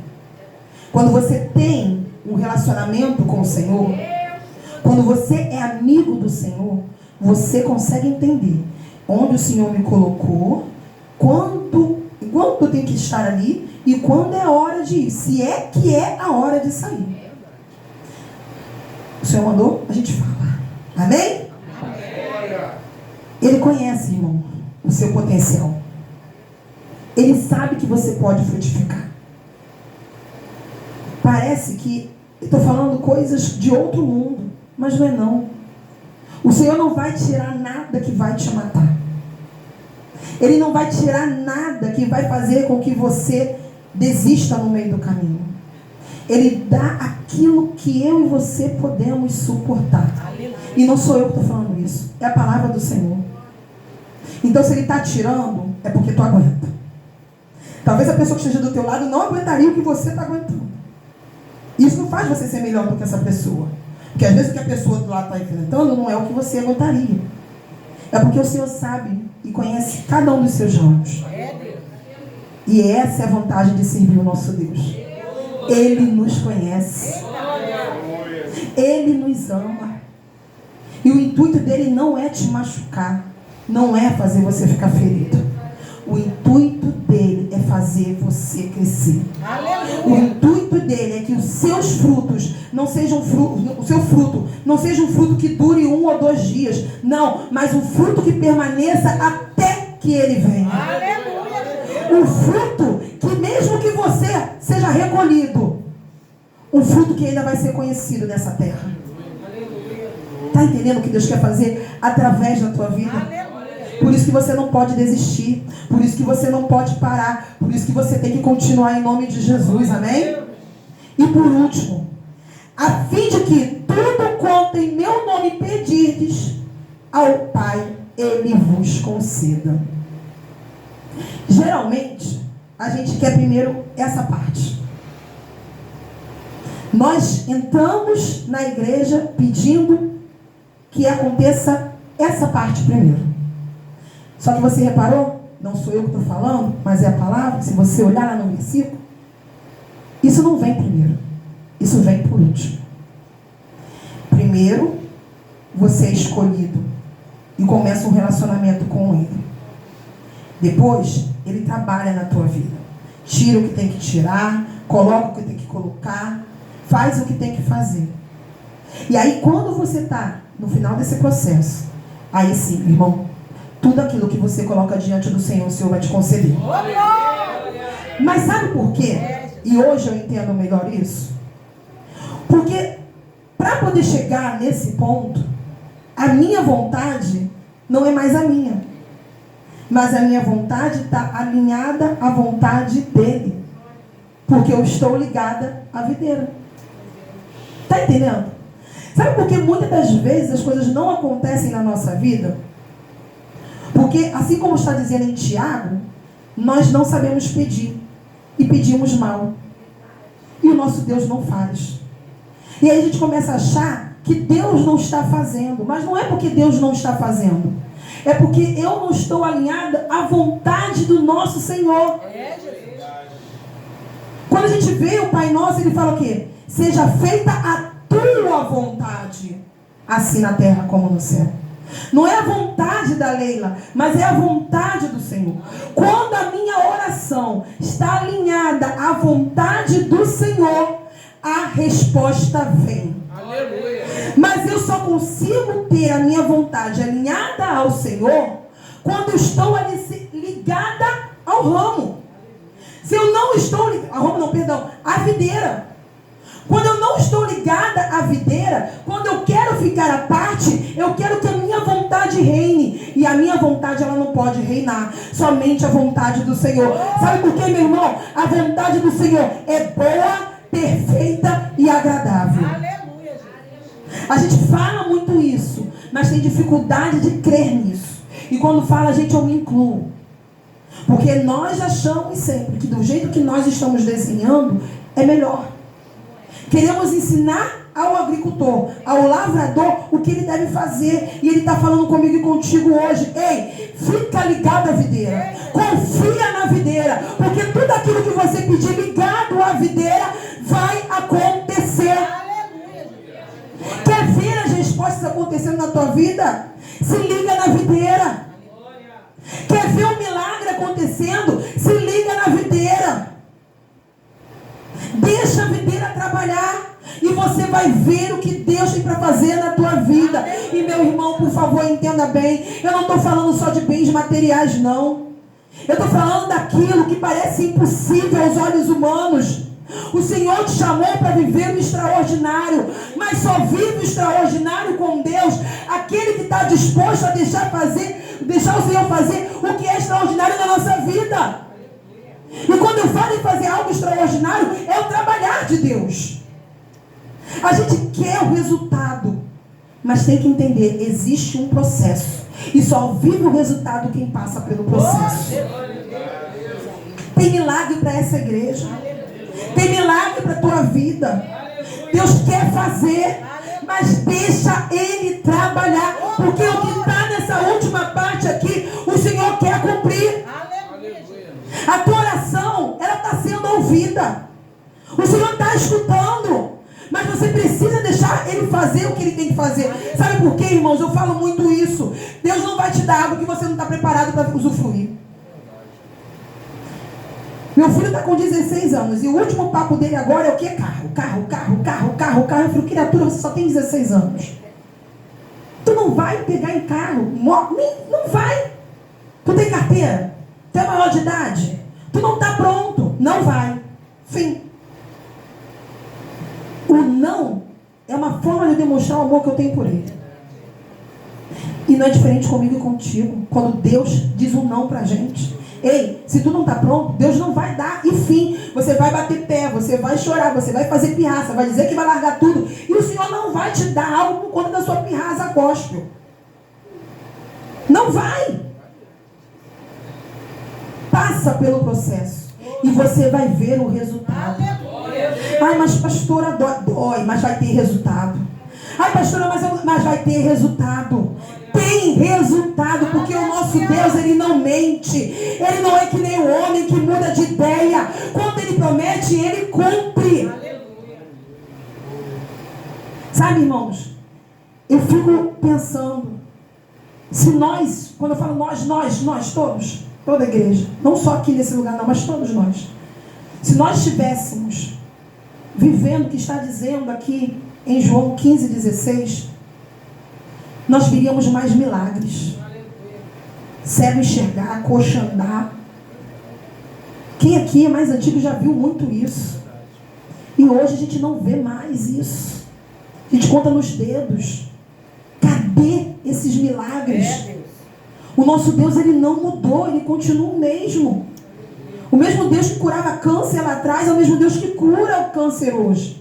Quando você tem um relacionamento com o Senhor, quando você é amigo do Senhor, você consegue entender onde o Senhor me colocou, quando eu tenho que estar ali e quando é a hora de ir, se é que é a hora de sair. O Senhor mandou, a gente fala. Amém? Ele conhece, irmão, o seu potencial. Ele sabe que você pode frutificar. Parece que eu estou falando coisas de outro mundo, mas não é não. O Senhor não vai tirar nada que vai te matar. Ele não vai tirar nada que vai fazer com que você desista no meio do caminho. Ele dá aquilo que eu e você podemos suportar. E não sou eu que estou falando isso. É a palavra do Senhor. Então se Ele está tirando, é porque tu aguenta. Talvez a pessoa que esteja do teu lado não aguentaria o que você está aguentando. Isso não faz você ser melhor do que essa pessoa. Porque às vezes o que a pessoa do lado está enfrentando não é o que você aguentaria. É porque o Senhor sabe e conhece cada um dos seus ramos. E essa é a vantagem de servir o nosso Deus. Ele nos conhece. Ele nos ama. E o intuito dele não é te machucar. Não é fazer você ficar ferido. O intuito dele é fazer você crescer. Aleluia. O intuito dele é que os seus frutos não sejam o seu fruto não seja um fruto que dure 1 ou 2 dias. Não, mas um fruto que permaneça até que ele venha. Aleluia. Um fruto que mesmo que você seja recolhido, um fruto que ainda vai ser conhecido nessa terra. Está entendendo o que Deus quer fazer através da tua vida? Por isso que você não pode desistir. Por isso que você não pode parar. Por isso que você tem que continuar em nome de Jesus. Amém? E por último, a fim de que tudo quanto em meu nome pedirdes ao Pai, Ele vos conceda. Geralmente, a gente quer primeiro essa parte. Nós entramos na igreja pedindo que aconteça essa parte primeiro. Só que você reparou? Não sou eu que estou falando, mas é a palavra. Se você olhar lá no versículo, isso não vem primeiro. Isso vem por último. Primeiro, você é escolhido e começa um relacionamento com Ele. Depois, Ele trabalha na tua vida. Tira o que tem que tirar, coloca o que tem que colocar, faz o que tem que fazer. E aí, quando você está no final desse processo, aí sim, irmão, tudo aquilo que você coloca diante do Senhor, o Senhor vai te conceder. Mas sabe por quê? E hoje eu entendo melhor isso. Porque para poder chegar nesse ponto, a minha vontade não é mais a minha. Mas a minha vontade está alinhada à vontade dele. Porque eu estou ligada à videira. Está entendendo? Sabe por que muitas das vezes as coisas não acontecem na nossa vida? Porque, assim como está dizendo em Tiago, nós não sabemos pedir. E pedimos mal. E o nosso Deus não faz. E aí a gente começa a achar que Deus não está fazendo. Mas não é porque Deus não está fazendo. É porque eu não estou alinhada à vontade do nosso Senhor. Quando a gente vê o Pai Nosso, Ele fala o quê? Seja feita a tua vontade, assim na terra como no céu. Não é a vontade da Leila, mas é a vontade do Senhor. Quando a minha oração está alinhada à vontade do Senhor, a resposta vem. Aleluia. Mas eu só consigo ter a minha vontade alinhada ao Senhor quando eu estou ali ligada ao ramo. Se eu não estou ligada, à videira. Quando eu não estou ligada à videira, quando eu quero ficar à parte, eu quero que a minha vontade reine. E a minha vontade, ela não pode reinar. Somente a vontade do Senhor. Sabe por quê, meu irmão? A vontade do Senhor é boa, perfeita e agradável. Aleluia, Jesus. A gente fala muito isso, mas tem dificuldade de crer nisso. E quando fala, gente, eu me incluo. Porque nós achamos sempre que do jeito que nós estamos desenhando, é melhor. Queremos ensinar ao agricultor, ao lavrador, o que ele deve fazer. E ele está falando comigo e contigo hoje. Ei, fica ligado à videira. Confia na videira. Porque tudo aquilo que você pedir ligado à videira vai acontecer. Quer ver as respostas acontecendo na tua vida? Se liga na videira. Quer ver um milagre acontecendo? Se liga na videira. Deixa a videira trabalhar e você vai ver o que Deus tem para fazer na tua vida. E meu irmão, por favor, entenda bem. Eu não estou falando só de bens materiais, não. Eu estou falando daquilo que parece impossível aos olhos humanos. O Senhor te chamou para viver o extraordinário, mas só vive o extraordinário com Deus aquele que está disposto a deixar o Senhor fazer o que é extraordinário na nossa vida. E quando eu falo em fazer algo extraordinário, é o trabalhar de Deus. A gente quer o resultado, mas tem que entender, existe um processo. E só vive o resultado quem passa pelo processo. Tem milagre para essa igreja. Tem milagre para a tua vida. Deus quer fazer, mas deixa Ele trabalhar. Porque o que está nessa última parte aqui, o Senhor quer cumprir. A tua oração, ela está sendo ouvida. O Senhor está escutando. Mas você precisa deixar Ele fazer o que Ele tem que fazer. Sabe por quê, irmãos? Eu falo muito isso. Deus não vai te dar algo que você não está preparado para usufruir. Meu filho está com 16 anos. E o último papo dele agora é o quê? Carro. Eu falei, criatura, você só tem 16 anos. Tu não vai pegar em carro. Não vai. Tu tem carteira? Tu é maior de idade? Tu não está pronto. Não vai. Fim. demonstrar o amor que eu tenho por ele. E não é diferente comigo e contigo. Quando Deus diz um não pra gente. Ei, se tu não está pronto, Deus não vai dar. E fim, você vai bater pé, você vai chorar, você vai fazer pirraça, vai dizer que vai largar tudo. E o Senhor não vai te dar algo por conta da sua pirraça gospel. Não vai. Passa pelo processo. E você vai ver o resultado. Ai, mas pastora, dói, mas vai ter resultado. Ai, pastora, mas vai ter resultado. Tem resultado, porque o nosso Deus, ele não mente. Ele não é que nem o homem que muda de ideia. Quando ele promete, ele cumpre. Sabe, irmãos, eu fico pensando, se nós, quando eu falo nós todos, toda a igreja, não só aqui nesse lugar não, mas todos nós, se nós estivéssemos vivendo o que está dizendo aqui em João 15:16, nós viríamos mais milagres. Cego enxergar, coxo andar. Quem aqui é mais antigo já viu muito isso. E hoje a gente não vê mais isso. A gente conta nos dedos. Cadê esses milagres? O nosso Deus, ele não mudou, ele continua o mesmo. O mesmo Deus que curava câncer lá atrás é o mesmo Deus que cura o câncer hoje.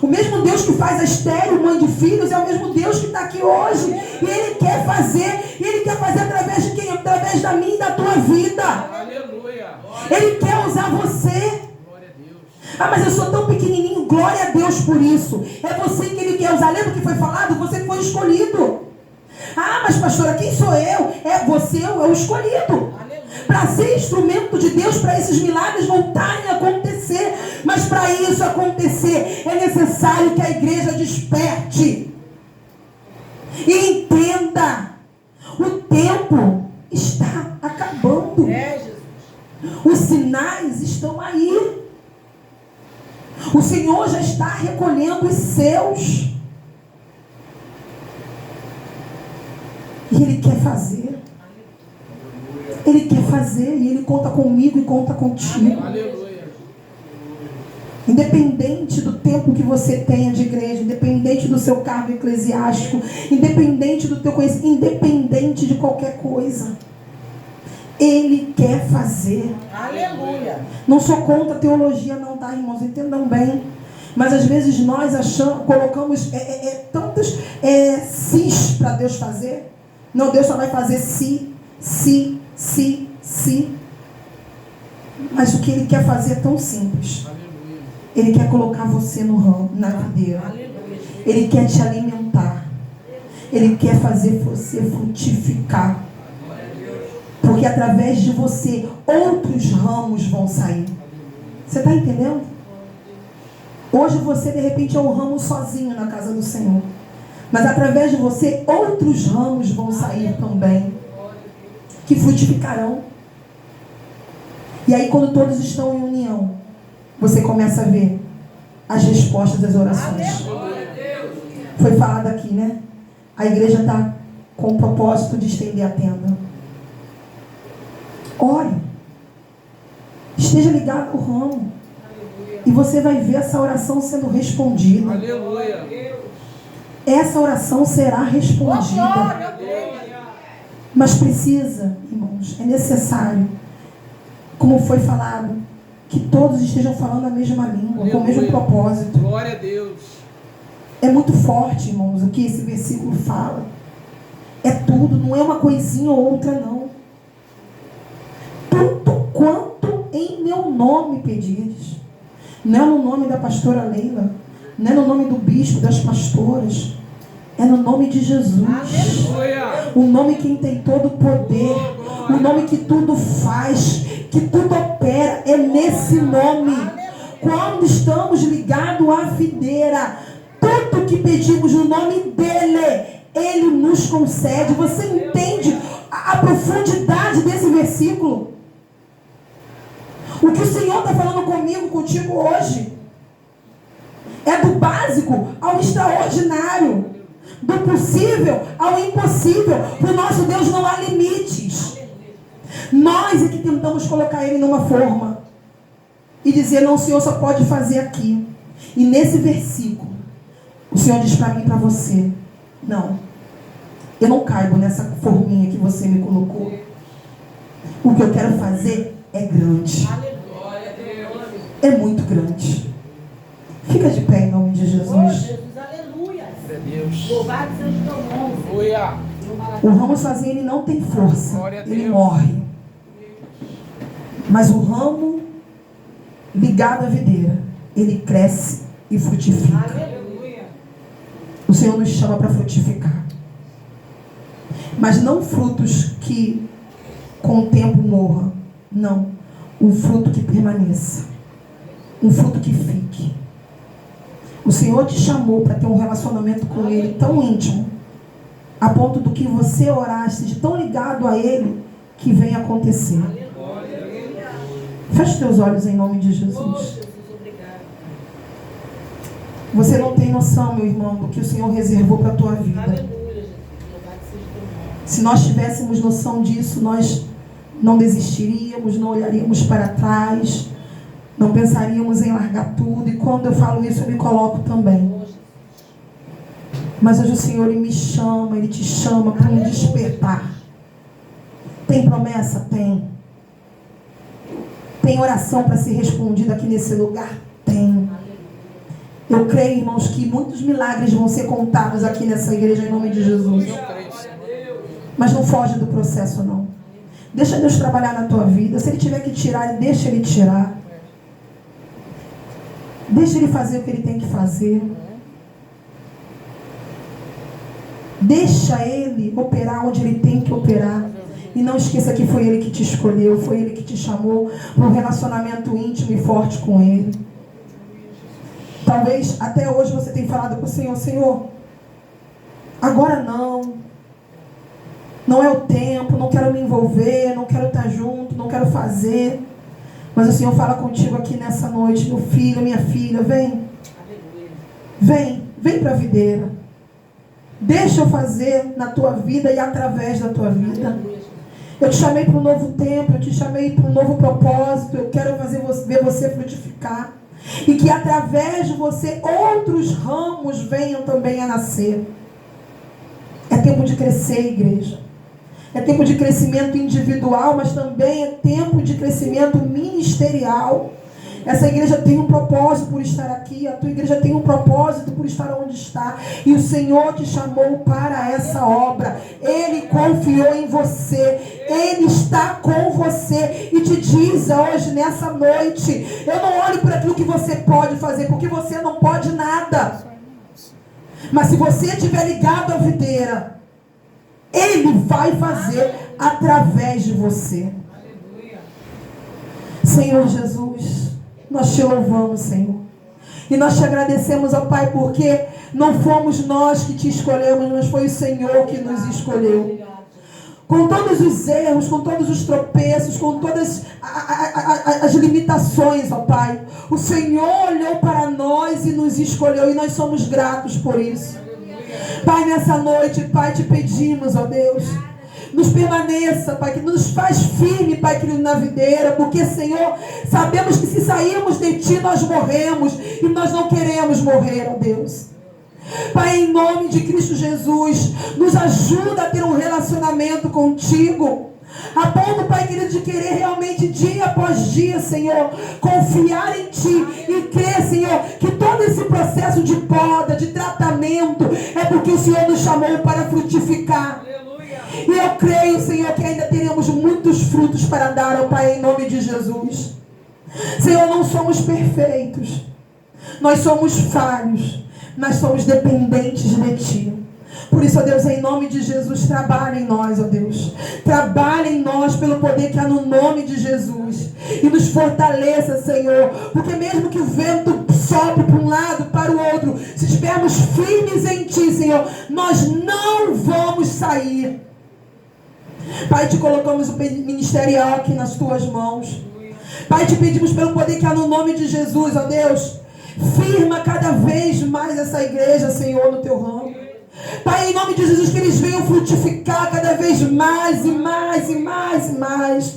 O mesmo Deus que faz a estéril, mãe de filhos, é o mesmo Deus que está aqui hoje. E Ele quer fazer. E Ele quer fazer através de quem? Através da minha e da tua vida. Aleluia. Ele quer usar você. Glória a Deus. Ah, mas eu sou tão pequenininho. Glória a Deus por isso. É você que Ele quer usar. Lembra que foi falado? Você foi escolhido. Ah, mas pastora, quem sou eu? É você, é o escolhido. Para ser instrumento de Deus, para esses milagres voltarem a acontecer. Mas para isso acontecer, é necessário que a igreja desperte. E entenda, o tempo está acabando. Os sinais estão aí. O Senhor já está recolhendo os seus. E Ele quer fazer. Ele quer fazer e Ele conta comigo e conta contigo. Aleluia. Independente do tempo que você tenha de igreja, independente do seu cargo eclesiástico, independente do teu conhecimento, independente de qualquer coisa, Ele quer fazer. Aleluia. Não sou contra a teologia não, tá, irmãos? Entendam bem. Mas às vezes nós colocamos tantos sis para Deus fazer. Não, Deus só vai fazer se. Mas o que Ele quer fazer é tão simples. Ele quer colocar você no ramo, na videira. Ele quer te alimentar. Ele quer fazer você frutificar. Porque através de você, outros ramos vão sair. Você está entendendo? Hoje você de repente é um ramo sozinho na casa do Senhor. Mas através de você, outros ramos vão sair também. Que frutificarão. E aí quando todos estão em união, você começa a ver as respostas das orações. Foi falado aqui, né? A igreja está com o propósito de estender a tenda. Ore. Esteja ligado ao ramo. E você vai ver essa oração sendo respondida. Aleluia. Essa oração será respondida. Mas precisa, irmãos, é necessário, como foi falado, que todos estejam falando a mesma língua, com o mesmo propósito. Glória a Deus. É muito forte, irmãos, o que esse versículo fala. É tudo, não é uma coisinha ou outra, não. Tanto quanto em meu nome pedirdes. Não é no nome da pastora Leila, não é no nome do bispo, das pastoras. É no nome de Jesus. Aleluia. O nome que tem todo o poder. O nome que tudo faz, que tudo opera. É nesse nome. Quando estamos ligados à videira, tudo que pedimos no nome dele, ele nos concede. Você entende a profundidade desse versículo? O que o Senhor está falando comigo, contigo hoje, é do básico ao extraordinário. Do possível ao impossível. Para o nosso Deus não há limites. Nós é que tentamos colocar Ele numa forma e dizer, não, o Senhor só pode fazer aqui. E nesse versículo, O Senhor diz para mim e para você: não, eu não caibo nessa forminha que você me colocou. O que eu quero fazer é grande. É muito grande. Fica de pé em nome de Jesus. Aleluia. Louvado seja o teu nome. Aleluia. O ramo sozinho ele não tem força. Glória a Ele Deus. morre. Mas o ramo ligado à videira, ele cresce e frutifica. Aleluia. O Senhor nos chama para frutificar. Mas não frutos que com o tempo morram. Não. Um fruto que permaneça. Um fruto que fique. O Senhor te chamou para ter um relacionamento com Ele tão íntimo, a ponto do que você oraste, de tão ligado a Ele, que vem acontecer. Feche teus olhos em nome de Jesus. Você não tem noção, meu irmão, do que o Senhor reservou para a tua vida. Se nós tivéssemos noção disso, nós não desistiríamos, não olharíamos para trás, não pensaríamos em largar tudo. E quando eu falo isso, eu me coloco também. Mas hoje o Senhor, Ele me chama, Ele te chama para um despertar. Tem promessa? Tem. Tem oração para ser respondida aqui nesse lugar? Tem. Eu creio, irmãos, que muitos milagres vão ser contados aqui nessa igreja em nome de Jesus. Mas não foge do processo, não. Deixa Deus trabalhar na tua vida. Se Ele tiver que tirar, deixa Ele tirar. Deixa Ele fazer o que Ele tem que fazer. Deixa Ele operar onde Ele tem que operar. E não esqueça que foi Ele que te escolheu, foi Ele que te chamou para um relacionamento íntimo e forte com Ele. Talvez até hoje você tenha falado com o Senhor: Senhor, agora não é o tempo, não quero me envolver, não quero estar junto, não quero fazer. Mas o Senhor fala contigo aqui nessa noite: meu filho, minha filha, vem. Vem para a videira. Deixa eu fazer na tua vida e através da tua vida. Eu te chamei para um novo tempo, eu te chamei para um novo propósito. Eu quero ver você frutificar. E que através de você outros ramos venham também a nascer. É tempo de crescer, igreja. É tempo de crescimento individual, mas também é tempo de crescimento ministerial. Essa igreja tem um propósito por estar aqui. A tua igreja tem um propósito por estar onde está. E o Senhor te chamou para essa obra. Ele confiou em você. Ele está com você. E te diz hoje, nessa noite: eu não olho por aquilo que você pode fazer, porque você não pode nada. Mas se você estiver ligado à videira, Ele vai fazer através de você. Senhor Jesus, nós te louvamos, Senhor. E nós te agradecemos, ó Pai, porque não fomos nós que te escolhemos, mas foi o Senhor que nos escolheu. Com todos os erros, com todos os tropeços, com todas as limitações, ó Pai, o Senhor olhou para nós e nos escolheu, e nós somos gratos por isso. Pai, nessa noite, Pai, te pedimos, ó Deus, nos permaneça, Pai, que nos faz firme, Pai, querido, na videira, porque, Senhor, sabemos que se sairmos de Ti, nós morremos, e nós não queremos morrer, ó Deus. Pai, em nome de Cristo Jesus, nos ajuda a ter um relacionamento contigo, a ponto, Pai querido, de querer realmente dia após dia, Senhor, confiar em Ti e crer, Senhor, que todo esse processo de poda, de tratamento, é porque o Senhor nos chamou para frutificar. E eu creio, Senhor, que ainda teremos muitos frutos para dar, ó Pai, em nome de Jesus. Senhor, não somos perfeitos, nós somos falhos, nós somos dependentes de Ti. Por isso, ó Deus, em nome de Jesus, trabalha em nós, ó Deus. Trabalha em nós pelo poder que há no nome de Jesus. E nos fortaleça, Senhor. Porque mesmo que o vento sopre para um lado, para o outro, se estivermos firmes em Ti, Senhor, nós não vamos sair. Pai, te colocamos o ministerial aqui nas Tuas mãos. Pai, te pedimos pelo poder que há no nome de Jesus, ó Deus. Firma cada vez mais essa igreja, Senhor, no Teu ramo. Pai, em nome de Jesus, que eles venham frutificar cada vez mais e mais e mais e mais.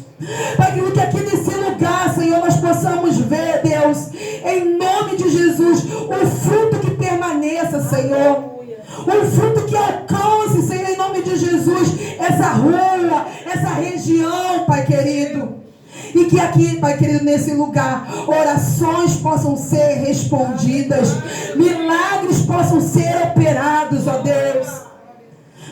Pai, que aqui nesse lugar, Senhor, nós possamos ver, Deus, em nome de Jesus, o fruto que permanece. conheça, Senhor. Um fruto que alcance, Senhor, em nome de Jesus, essa rua, essa região, Pai querido. E que aqui, Pai querido, nesse lugar, orações possam ser respondidas, milagres possam ser operados, ó Deus.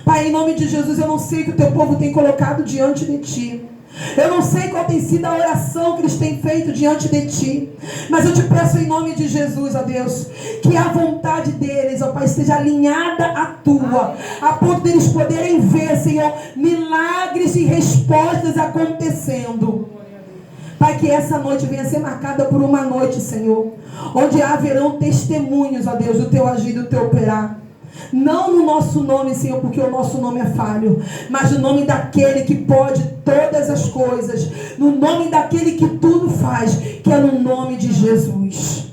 Pai, em nome de Jesus, eu não sei o que o teu povo tem colocado diante de ti. Eu não sei qual tem sido a oração que eles têm feito diante de ti. Mas eu te peço em nome de Jesus, ó Deus, que a vontade deles, ó Pai, esteja alinhada à tua, a ponto deles poderem ver, Senhor, milagres e respostas acontecendo. Pai, que essa noite venha ser marcada por uma noite, Senhor, onde haverão testemunhos, ó Deus, do teu agir, do teu operar. Não no nosso nome, Senhor, porque o nosso nome é falho, mas no nome daquele que pode todas as coisas, no nome daquele que tudo faz, que é no nome de Jesus.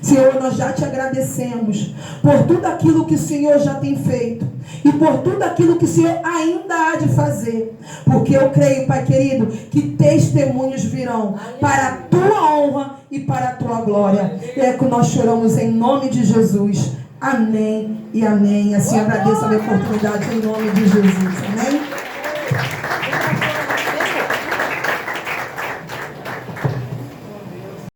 Senhor, nós já te agradecemos por tudo aquilo que o Senhor já tem feito e por tudo aquilo que o Senhor ainda há de fazer, porque eu creio, Pai querido, que testemunhos virão para a tua honra e para a tua glória. É que nós choramos em nome de Jesus. Amém e amém. Assim agradeço a minha oportunidade em nome de Jesus. Amém.